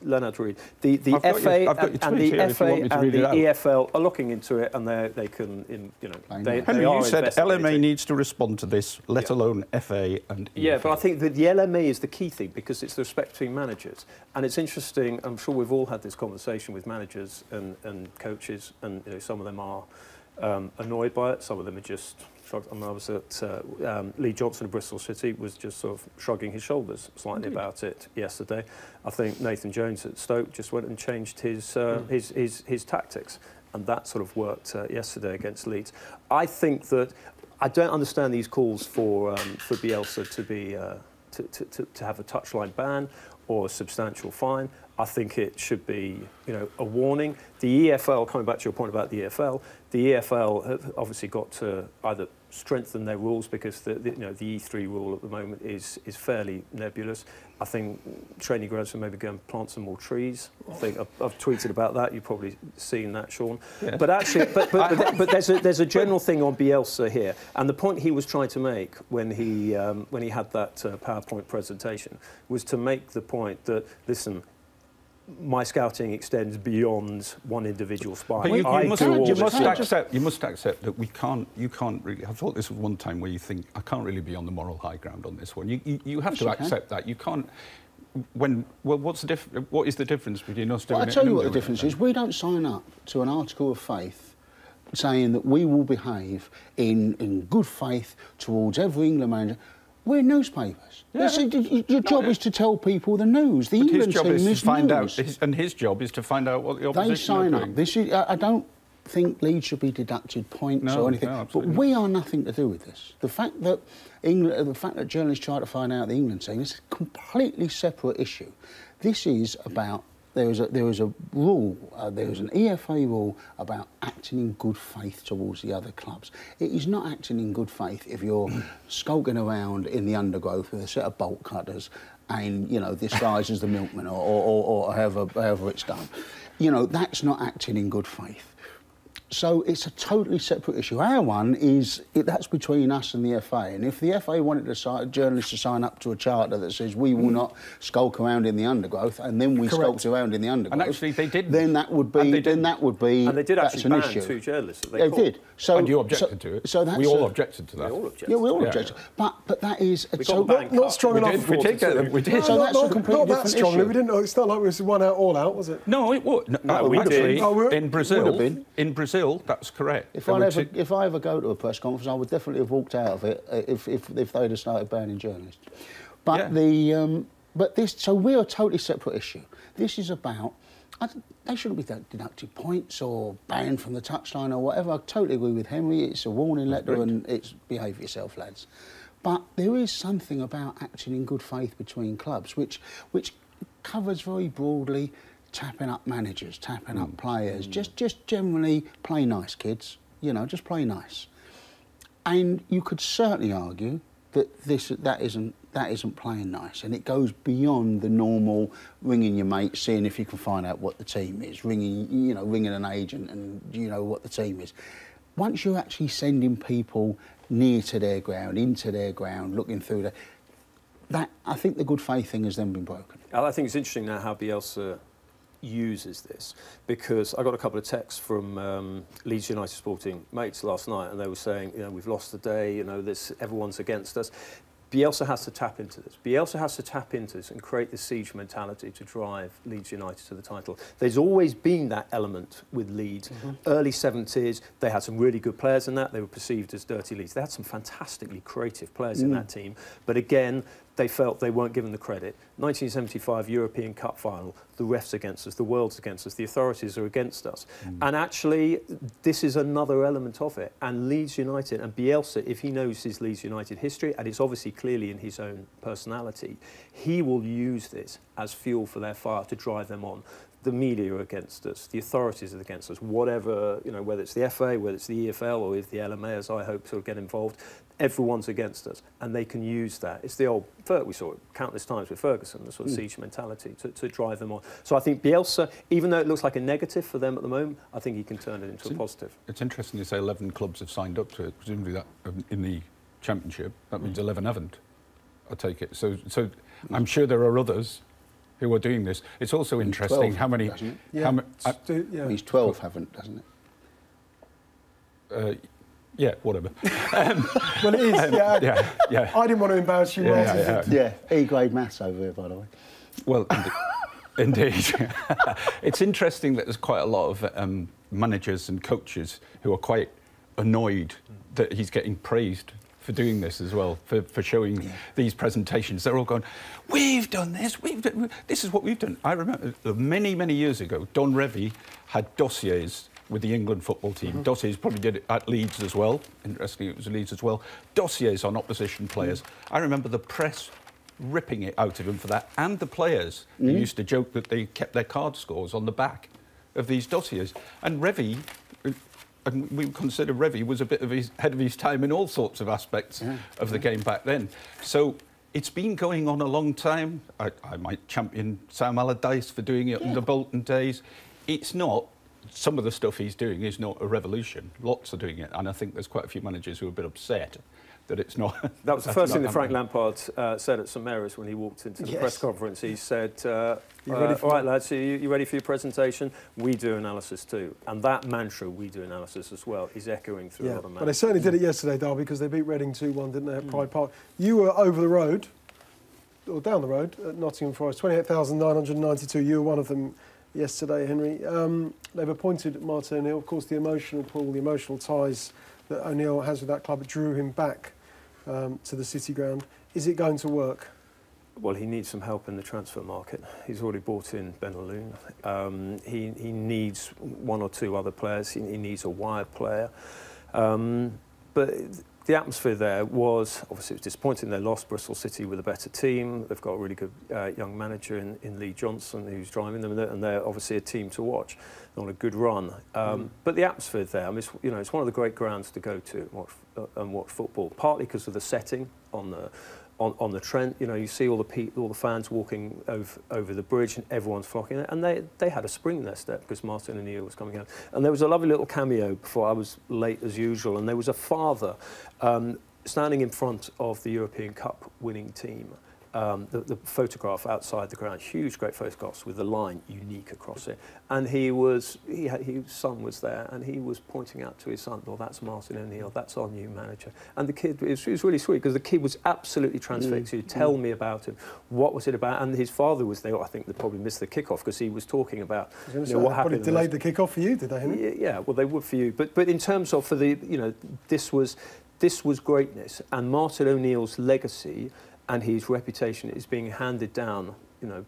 Learn how to read. The I've FA got your and tweet the here if you FA want me to and read the it out. EFL are looking into it, and they can, they Henry, are you said investigating. LMA needs to respond to this, let alone FA and EFL. Yeah, but I think that the LMA is the key thing because it's the respect between managers. And it's interesting, I'm sure we've all had this conversation with managers and coaches, and some of them are annoyed by it, some of them are just shrugged. I was at Lee Johnson of Bristol City was just sort of shrugging his shoulders slightly about it yesterday. I think Nathan Jones at Stoke just went and changed his tactics, and that sort of worked yesterday against Leeds. I think that I don't understand these calls for Bielsa to be to have a touchline ban or a substantial fine. I think it should be, a warning. The EFL, coming back to your point about the EFL have obviously got to either strengthen their rules because the E3 rule at the moment is fairly nebulous. I think training grounds will maybe go and plant some more trees. I think I've tweeted about that. You've probably seen that, Shaun. Yeah. But actually, but there's a general thing on Bielsa here, and the point he was trying to make when he had that PowerPoint presentation was to make the point that, listen, my scouting extends beyond one individual spy. But you must accept that you can't really. I thought this was one time where you think I can't really be on the moral high ground on this one. You have to accept that you can't. What is the difference between us doing it? I'll tell you what the difference is. We don't sign up to an article of faith saying that we will behave in good faith towards every England manager. We're newspapers. Yeah. Your job is to tell people the news. The England team is to find out, and his job is to find out what the opposition they sign are up. doing. I don't think Leeds should be deducted points or anything. But we are nothing to do with this. The fact that journalists try to find out the England team is a completely separate issue. This is about. There was a rule, there was an EFA rule about acting in good faith towards the other clubs. It is not acting in good faith if you're skulking around in the undergrowth with a set of bolt cutters and, disguised as the milkman or however it's done. That's not acting in good faith. So it's a totally separate issue. Our one is, that's between us and the FA. And if the FA wanted journalists to sign up to a charter that says we will not skulk around in the undergrowth, and then we skulked around in the undergrowth, and actually they didn't. Then that would be. And they did actually ban two journalists. They did. So, and you objected to it. So we all objected to that. We all objected. Yeah, we all objected. But that is not strong enough. We did. So that's a completely different issue. We didn't. It's not like it was one out, all out, was it? No, it was. we did. In Brazil, that's correct. If I ever go to a press conference, I would definitely have walked out of it if they'd have started banning journalists. But so we're a totally separate issue. This is about. They shouldn't be deducted points or banned from the touchline or whatever. I totally agree with Henry. It's a warning letter and it's behave yourself, lads. But there is something about acting in good faith between clubs, which covers very broadly tapping up managers, tapping up players. Just generally play nice, kids. Just play nice. And you could certainly argue that that isn't playing nice, and it goes beyond the normal ringing your mate, seeing if you can find out what the team is, ringing an agent and what the team is. Once you're actually sending people near to their ground, into their ground, looking through that, I think the good faith thing has then been broken. I think it's interesting now how Bielsa uses this, because I got a couple of texts from Leeds United sporting mates last night, and they were saying, we've lost the day, everyone's against us. Bielsa has to tap into this. Bielsa has to tap into this and create the siege mentality to drive Leeds United to the title. There's always been that element with Leeds. Early 70s, they had some really good players in that. They were perceived as dirty Leeds. They had some fantastically creative players in that team. But again, they felt they weren't given the credit. 1975 European Cup final, the refs against us, the world's against us, the authorities are against us. And actually, this is another element of it. And Leeds United, and Bielsa, if he knows his Leeds United history, and it's obviously clearly in his own personality, he will use this as fuel for their fire to drive them on. The media are against us, the authorities are against us, whatever, you know, whether it's the FA, whether it's the EFL, or if the LMA, as I hope, sort of get involved, everyone's against us, and they can use that. It's the old, we saw it countless times with Ferguson, the sort of siege mentality to drive them on. So I think Bielsa, even though it looks like a negative for them at the moment, I think he can turn it into a positive. It's interesting you say 11 clubs have signed up to it, presumably that in the Championship, that means 11 haven't, I take it. So I'm sure there are others who are doing this. It's also interesting 12, how many... Yeah. He's 12 haven't, doesn't it? Yeah, whatever. Well, it is, yeah. I didn't want to embarrass you, Yeah, E-grade maths over here, by the way. Well, indeed. It's interesting that there's quite a lot of managers and coaches who are quite annoyed that he's getting praised for doing this as well, for showing these presentations. They're all going, we've done this, this is what we've done. I remember many, many years ago, Don Revie had dossiers with the England football team. Dossiers, probably did it at Leeds as well. Interestingly, it was Leeds as well. Dossiers on opposition players. I remember the press ripping it out of him for that, and the players who used to joke that they kept their card scores on the back of these dossiers. And Revie, and we consider Revie was a bit of ahead of his time in all sorts of aspects of the game back then. So it's been going on a long time. I might champion Sam Allardyce for doing it in the Bolton days. It's not. Some of the stuff he's doing is not a revolution. Lots are doing it, and I think there's quite a few managers who are a bit upset that it's not. That was the first thing that Frank Lampard said at St Mary's when he walked into the press conference. He said, all right, lads, you ready for your presentation? We do analysis too. And that mantra, we do analysis as well, is echoing through a lot of managers. But they certainly did it yesterday, Derby, because they beat Reading 2-1, didn't they, at Pride Park? You were over the road, or down the road, at Nottingham Forest, 28,992. You were one of them yesterday, Henry. They've appointed Martin O'Neill. Of course, the emotional pull, the emotional ties that O'Neill has with that club drew him back to the City ground. Is it going to work? Well, he needs some help in the transfer market. He's already bought in Ben Alloon. He needs one or two other players. He needs a wide player. But the atmosphere there was, obviously it was disappointing. They lost Bristol City with a better team. They've got a really good young manager in Lee Johnson who's driving them, and they're obviously a team to watch. They're on a good run. But the atmosphere there, I mean, it's one of the great grounds to go to and watch football, partly because of the setting on the Trent. You know, you see all the fans walking over the bridge, and everyone's flocking there. And they had a spring in their step because Martin O'Neill was coming out. And there was a lovely little cameo before I was late as usual, and there was a father standing in front of the European Cup winning team. The photograph outside the ground, huge, great photographs with the line unique across it. And his son was there, and he was pointing out to his son, "Well, that's Martin O'Neill, that's our new manager." And the kid, it was really sweet because the kid was absolutely transfixed. He'd tell me about him, what was it about, and his father was there. I think they probably missed the kickoff because he was talking about what happened. Probably delayed the kickoff for you, did they, Henry? Yeah, well, they would for you, but in terms of this was greatness, and Martin O'Neill's legacy and his reputation is being handed down,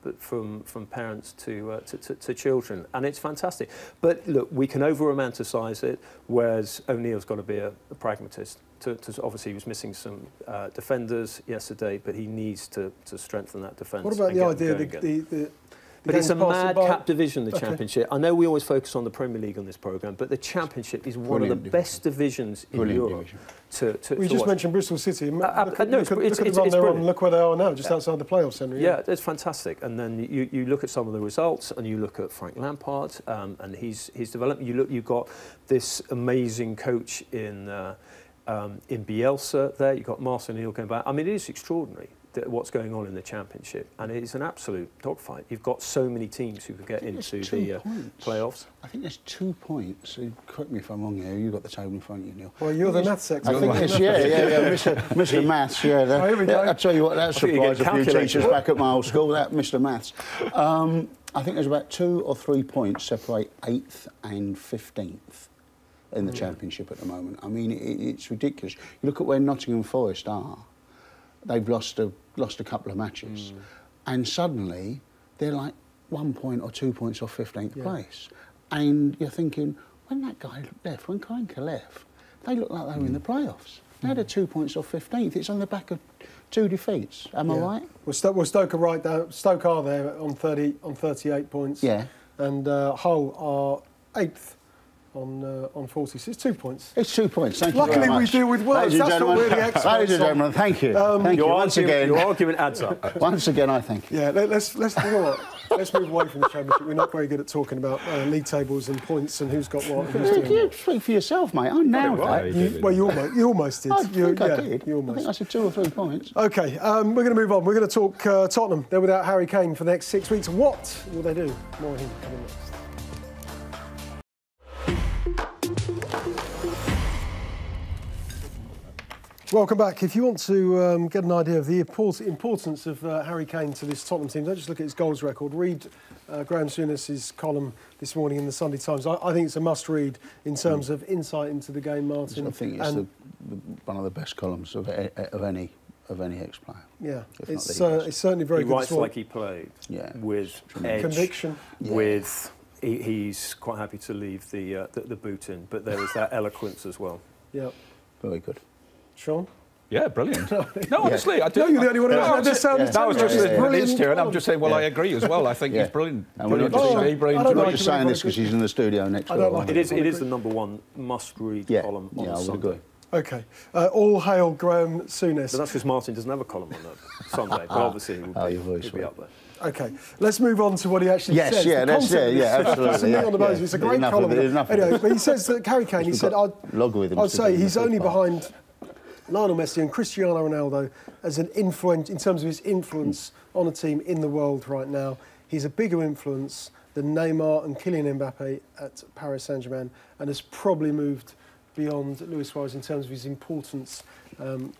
but from parents to children, and it's fantastic. But look, we can over-romanticise it, whereas O'Neill's got to be a pragmatist. Obviously, he was missing some defenders yesterday, but he needs to strengthen that defence. What about the idea But it's a madcap division, the Championship. I know we always focus on the Premier League on this programme, but the Championship is one of the best divisions in Europe. We just mentioned Bristol City. Look at the run they're on, look where they are now, just outside the playoffs, Henry. Yeah, it's fantastic. And then you look at some of the results, and you look at Frank Lampard and his development. You've got this amazing coach in Bielsa there. You've got Martin O'Neill going back. I mean, it is extraordinary what's going on in the Championship, and it is an absolute dogfight. You've got so many teams who could get into the playoffs. I think there's 2 points. Correct me if I'm wrong here. You've got the table in front of you, Neil. Well, you're the maths expert. I think it's, Mr. Maths, yeah. Here we go. I'll tell you what, that surprised a few teachers back at my old school, that Mr. Maths. I think there's about 2 or 3 points separate 8th and 15th in the Championship at the moment. I mean, it's ridiculous. You look at where Nottingham Forest are. they've lost a couple of matches, and suddenly they're like 1 point or 2 points off 15th place, and you're thinking, when that guy left, when Kane left, they looked like they were in the playoffs. Now they're 2 points off 15th. It's on the back of 2 defeats. Am I right? Well, Stoke are right down. Stoke are there on 38 points. Yeah. And Hull are 8th on 40. So it's 2 points. It's 2 points. Thank you very Luckily, we much. deal with words. That's what we're the experts on. Ladies and gentlemen, thank you. Thank you once again. Your argument adds up. Once again, I thank you. Yeah, let's you know what? Let's move away from the Championship. We're not very good at talking about league tables and points and who's got what. And who's doing You what. speak for yourself, mate. I nailed that. You almost did. I think I did. You almost. I think I said 2 or 3 points. OK, we're going to move on. We're going to talk Tottenham. They're without Harry Kane for the next 6 weeks. What will they do? More on him coming next. Welcome back. If you want to get an idea of the importance of Harry Kane to this Tottenham team, don't just look at his goals record. Read Graham Souness's column this morning in the Sunday Times. I think it's a must-read in terms of insight into the game, Martin. I think it's one of the best columns of any ex-player. Yeah, it's certainly very good. He writes like he played, with edge, conviction, with he's quite happy to leave the boot in, but there is that eloquence as well. Yeah, very good. Shaun? Yeah, brilliant. No, honestly, I do. No, you're the only one who knows. That was just brilliant here, and I'm just saying, well, I agree as well. I think he's brilliant. We're not just saying this because he's in the studio next door. It is the number1 must-read column on I would Sunday. agree. OK. All hail Graham Souness. But that's because Martin doesn't have a column on that Sunday, but obviously he'll be up there. OK, let's move on to what he actually says. Absolutely. It's a great column. Anyway, but he says that Harry Kane, he said, I'd say he's only behind Lionel Messi and Cristiano Ronaldo as an influence, in terms of his influence on a team in the world right now. He's a bigger influence than Neymar and Kylian Mbappe at Paris Saint-Germain, and has probably moved beyond Luis Suarez in terms of his importance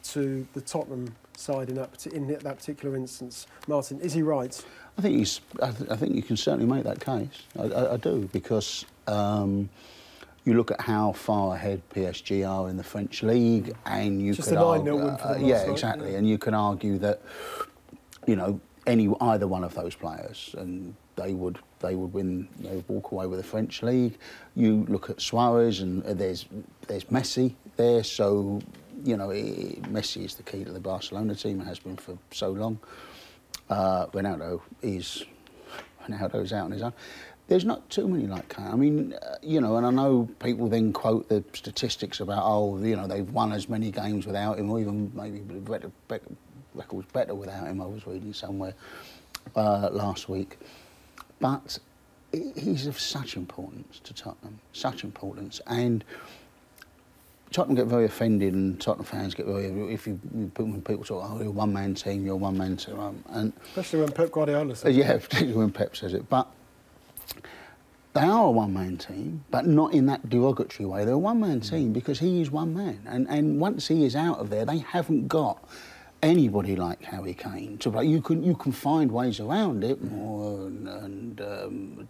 to the Tottenham side in that particular instance. Martin, is he right? I think you can certainly make that case. I do, because you look at how far ahead PSG are in the French league, and you just could a 9-0 win for them last night, exactly, and you can argue that either one of those players, and they would win, walk away with the French league. You look at Suarez, and there's Messi there, so Messi is the key to the Barcelona team and has been for so long. Ronaldo's out on his own. There's not too many like Kane. I mean, and I know people then quote the statistics about, they've won as many games without him, or even maybe records better without him. I was reading somewhere last week. But he's of such importance to Tottenham, such importance. And Tottenham get very offended, and Tottenham fans get very, when people talk, you're a one-man team, you're a one-man team. And especially when Pep Guardiola says it. Yeah, particularly when Pep says it. But they are a one-man team, but not in that derogatory way. They're a one-man team because he is one man. And once he is out of there, they haven't got anybody like Harry Kane to play. You can find ways around it, more and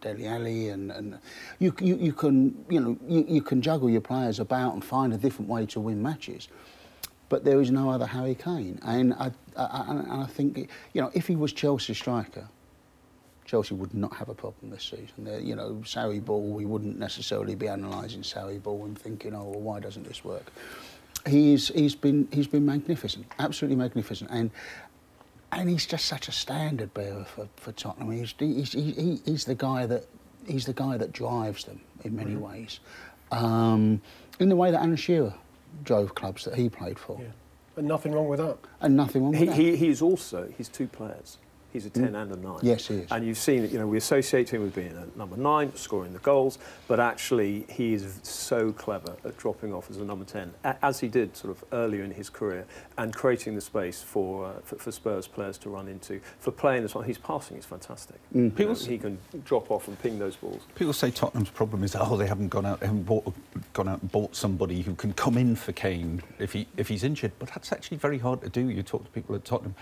Dele Alli, and you can juggle your players about and find a different way to win matches. But there is no other Harry Kane, and I think if he was Chelsea's striker, Chelsea would not have a problem this season. Sarri ball, we wouldn't necessarily be analysing Sarri ball and thinking, oh, well, why doesn't this work? He's been magnificent, absolutely magnificent, and he's just such a standard bearer for Tottenham. He's the guy that drives them in many ways, in the way that Alan Shearer drove clubs that he played for. Yeah. And nothing wrong with that. And nothing wrong with that. He's two players. He's a 10 and a 9. Yes, he is. And you've seen it, we associate him with being a number 9, scoring the goals, but actually he is so clever at dropping off as a number 10, as he did sort of earlier in his career, and creating the space for Spurs players to run into. For playing this one, his passing is fantastic. He can drop off and ping those balls. People say Tottenham's problem is, they haven't gone out and bought somebody who can come in for Kane if he's injured, but that's actually very hard to do. You talk to people at Tottenham.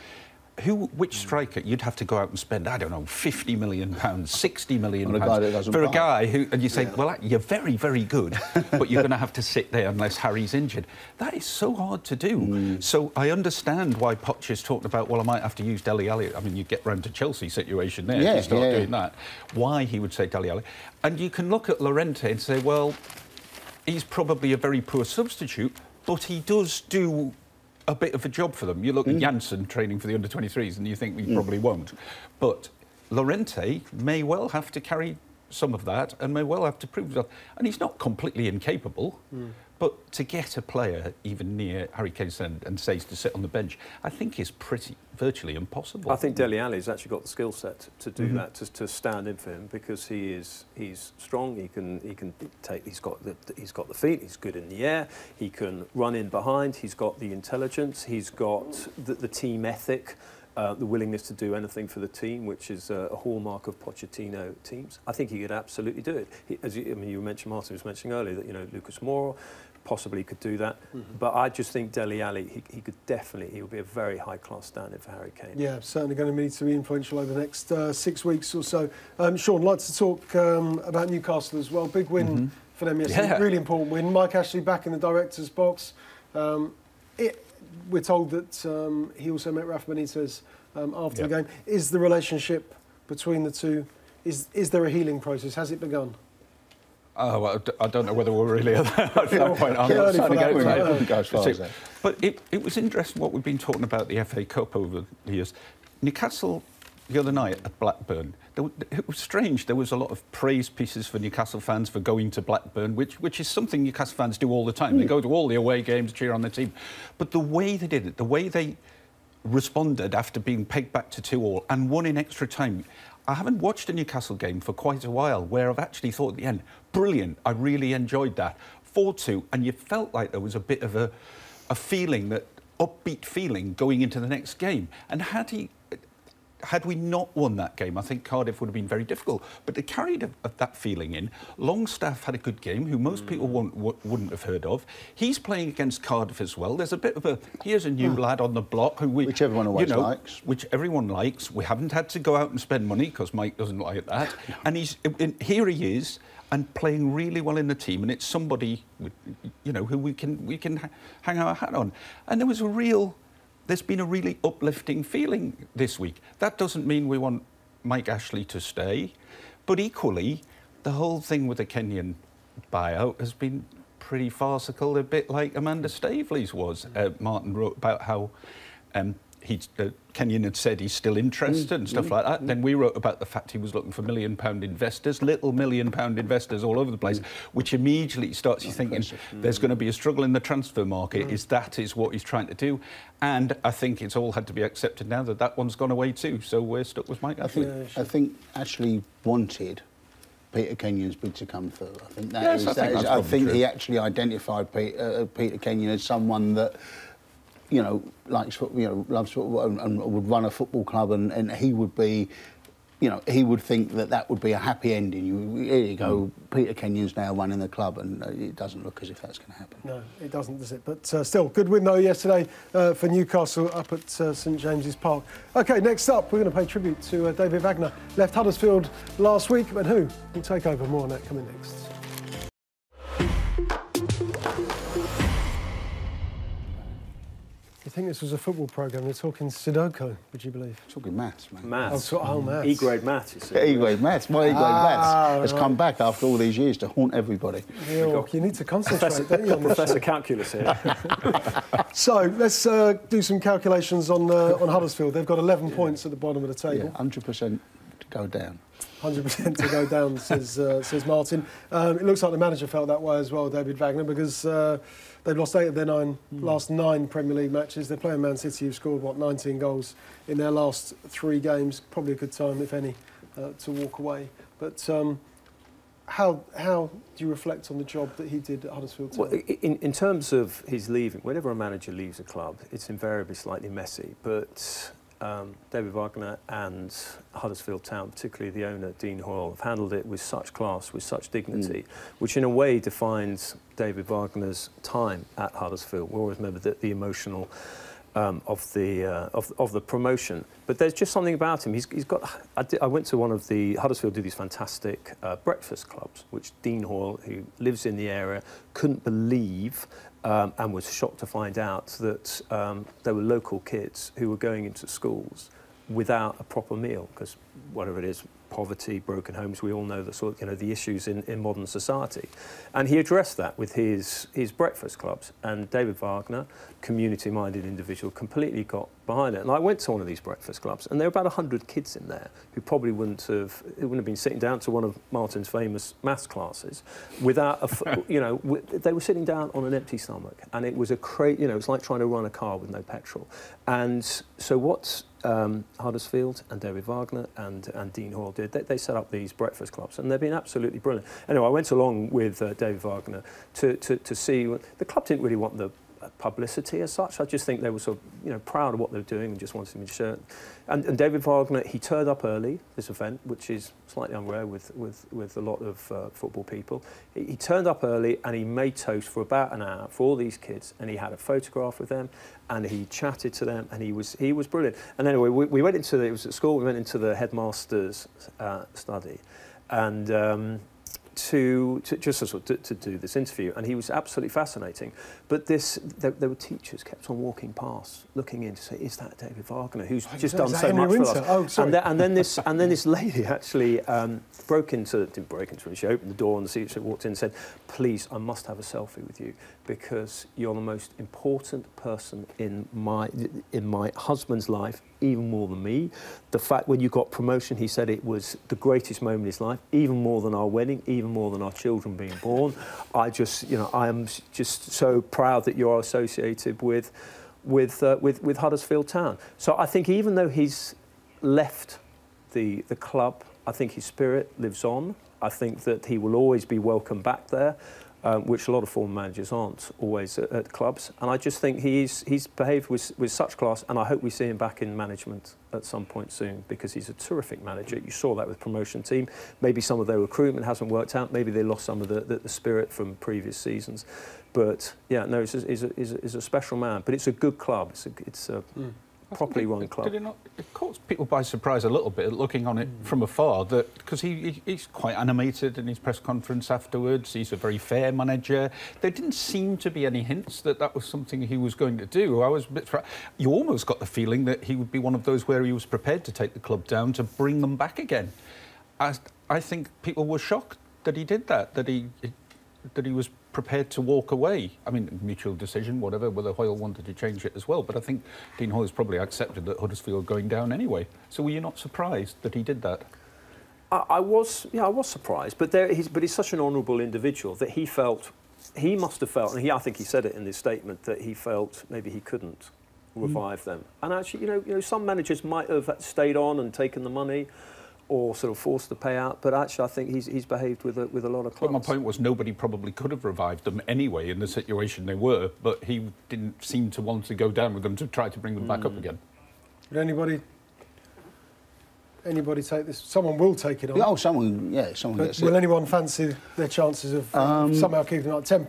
which striker you'd have to go out and spend, I don't know, £50 million, £60 million for a guy who, and you say, well, you're very, very good, but you're going to have to sit there unless Harry's injured. That is so hard to do. So I understand why Poch is talking about, well, I might have to use Dele Alli. I mean, you get round to Chelsea situation there if you start doing that. Why he would say Dele Alli. And you can look at Llorente and say, well, he's probably a very poor substitute, but he does do a bit of a job for them. You look at Janssen training for the under-23s and you think he probably won't. But Llorente may well have to carry some of that and may well have to prove himself. And he's not completely incapable. But to get a player even near Harry Kane and says to sit on the bench, I think is virtually impossible. I think Dele Alli's actually got the skill set to do that, to stand in for him, because he's strong. He can take. He's got the feet. He's good in the air. He can run in behind. He's got the intelligence. He's got the team ethic. The willingness to do anything for the team, which is a hallmark of Pochettino teams. I think he could absolutely do it. You mentioned, Martin was mentioning earlier that Lucas Moura possibly could do that, but I just think Dele Alli, he could definitely, he would be a very high-class stand-in for Harry Kane. Yeah, certainly going to need to be influential over the next 6 weeks or so. Shaun, I'd like to talk about Newcastle as well. Big win for them yesterday, really important win. Mike Ashley back in the director's box. We're told that he also met Rafa Benitez after the game. Is the relationship between the two, is there a healing process? Has it begun? Oh, well, I don't know whether we're really at that point. I'm not trying to go as far as that. But it was interesting what we've been talking about the FA Cup over the years. Newcastle, the other night at Blackburn, it was strange. There was a lot of praise pieces for Newcastle fans for going to Blackburn, which is something Newcastle fans do all the time. They go to all the away games, cheer on their team. But the way they did it, the way they responded after being pegged back to 2-2 and won in extra time. I haven't watched a Newcastle game for quite a while where I've actually thought at the end, brilliant, I really enjoyed that. 4-2, and you felt like there was a bit of a feeling, that upbeat feeling going into the next game. And had we not won that game, I think Cardiff would have been very difficult. But they carried that feeling in. Longstaff had a good game, who most people wouldn't have heard of. He's playing against Cardiff as well. There's a bit of here's a new lad on the block which everyone always likes. Which everyone likes. We haven't had to go out and spend money because Mike doesn't like that. And here he is, and playing really well in the team. And it's somebody, who we can hang our hat on. And there's been a really uplifting feeling this week. That doesn't mean we want Mike Ashley to stay, but equally, the whole thing with the Kenyan buyout has been pretty farcical, a bit like Amanda Staveley's was. Martin wrote about how Kenyan had said he's still interested and stuff like that. Then we wrote about the fact he was looking for £1 million investors, little £1 million investors all over the place, which immediately starts you thinking there's going to be a struggle in the transfer market. Is what he's trying to do? And I think it's all had to be accepted now that one's gone away too. So we're stuck with Mike Ashley. I think Ashley wanted Peter Kenyon's bid to come through. I think I think he actually identified Peter Kenyon as someone that, likes football, loves football and would run a football club, and he would be, he would think that would be a happy ending. Here you go, Peter Kenyon's now running the club, and it doesn't look as if that's going to happen. No, it doesn't, does it? But still, good win though yesterday for Newcastle up at St James's Park. OK, next up, we're going to pay tribute to David Wagner. Left Huddersfield last week, but who will take over? More on that coming next. I think this was a football programme. They're talking Sudoku, would you believe? Talking maths, man. Maths. Maths. E-grade maths, you see. E-grade maths. My E-grade maths has come back after all these years to haunt everybody. You need to concentrate, don't you? Professor Calculus here. So, let's do some calculations on Huddersfield. They've got 11 points at the bottom of the table. 100% to go down. 100% to go down, says Martin. It looks like the manager felt that way as well, David Wagner, because they've lost 8 of their last 9 Premier League matches. They're playing Man City, who've scored, 19 goals in their last 3 games. Probably a good time, if any, to walk away. But how do you reflect on the job that he did at Huddersfield Town? Well, in terms of his leaving, whenever a manager leaves a club, it's invariably slightly messy. But David Wagner and Huddersfield Town, particularly the owner, Dean Hoyle, have handled it with such class, with such dignity, which in a way defines David Wagner's time at Huddersfield. We always remember that the emotional of the promotion. But there's just something about him. He's got. I went to one of the Huddersfield do these fantastic breakfast clubs, which Dean Hoyle, who lives in the area, couldn't believe. And was shocked to find out that there were local kids who were going into schools without a proper meal, because whatever it is, poverty, broken homes, we all know the sort, the issues in modern society. And he addressed that with his breakfast clubs. And David Wagner, community-minded individual, completely got behind it. And I went to one of these breakfast clubs, and there were about 100 kids in there who probably wouldn't have been sitting down to one of Martin's famous maths classes without they were sitting down on an empty stomach, and it was it's like trying to run a car with no petrol. And so what Huddersfield and David Wagner and Dean Hoyle did, they set up these breakfast clubs, and they've been absolutely brilliant. Anyway, I went along with David Wagner to see. The club didn't really want the publicity as such. I just think they were sort of proud of what they were doing and just wanted me to share it. And David Wagner, he turned up early this event, which is slightly unrare with a lot of football people. He turned up early and he made toast for about an hour for all these kids, and he had a photograph with them and he chatted to them, and he was brilliant. And anyway, we went into it was at school. We went into the headmaster's study, and to do this interview, and he was absolutely fascinating. But there were teachers kept on walking past, looking in to say, "Is that David Wagner, who's just done so much for us?" Oh, sorry. And then this lady actually didn't break into her. She opened the door, and the teacher walked in and said, "Please, I must have a selfie with you, because you're the most important person in my husband's life, even more than me. The fact when you got promotion," he said, "it was the greatest moment in his life, even more than our wedding, even more than our children being born. I am just so proud that you're associated with Huddersfield Town." So I think even though he's left the club, I think his spirit lives on. I think that he will always be welcome back there. Which a lot of former managers aren't always at clubs. And I just think he's behaved with such class, and I hope we see him back in management at some point soon, because he's a terrific manager. You saw that with promotion team. Maybe some of their recruitment hasn't worked out. Maybe they lost some of the spirit from previous seasons. But yeah, no, he's a special man. But it's a good club. It's a properly run club. Did it not? It caught people by surprise a little bit, looking on it from afar, that because he's quite animated in his press conference afterwards. He's a very fair manager. There didn't seem to be any hints that was something he was going to do. I was a bit. You almost got the feeling that he would be one of those where he was prepared to take the club down to bring them back again. I think people were shocked that he did that. That he was prepared to walk away. I mean, mutual decision, whatever, whether Hoyle wanted to change it as well. But I think Dean Hoyle's probably accepted that Huddersfield going down anyway. So were you not surprised that he did that? I was surprised. But he's such an honourable individual that he must have felt, and I think he said it in his statement, that he felt maybe he couldn't revive them. And actually, some managers might have stayed on and taken the money, or sort of forced the payout, but actually I think he's behaved with a lot of class. But my point was, nobody probably could have revived them anyway in the situation they were, but he didn't seem to want to go down with them to try to bring them back up again. Would anybody take this? Someone will take it on. Oh, someone gets it. Will anyone fancy their chances of somehow keeping up 10?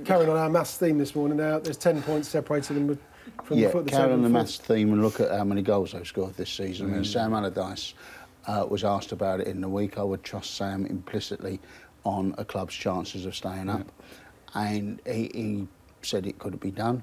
Carrying on our maths theme this morning, now there's 10 points separating them from the foot. Carry on the maths theme and look at how many goals they've scored this season. I mean, Sam Allardyce was asked about it in the week. I would trust Sam implicitly on a club's chances of staying up, and he said it could be done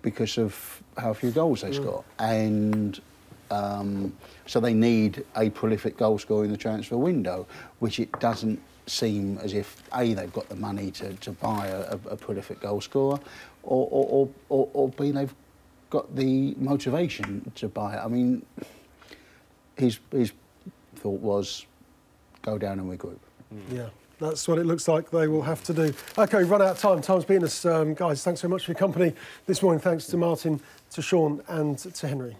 because of how few goals they score, and so they need a prolific goal scorer in the transfer window, which it doesn't seem as if A, they've got the money to buy a prolific goal scorer, or B, they've got the motivation to buy it. I mean, his thought was go down and regroup. Yeah, that's what it looks like they will have to do. OK, we've run out of time. Time's beaten us. Guys, thanks so much for your company this morning. Thanks to Martin, to Shaun and to Henry.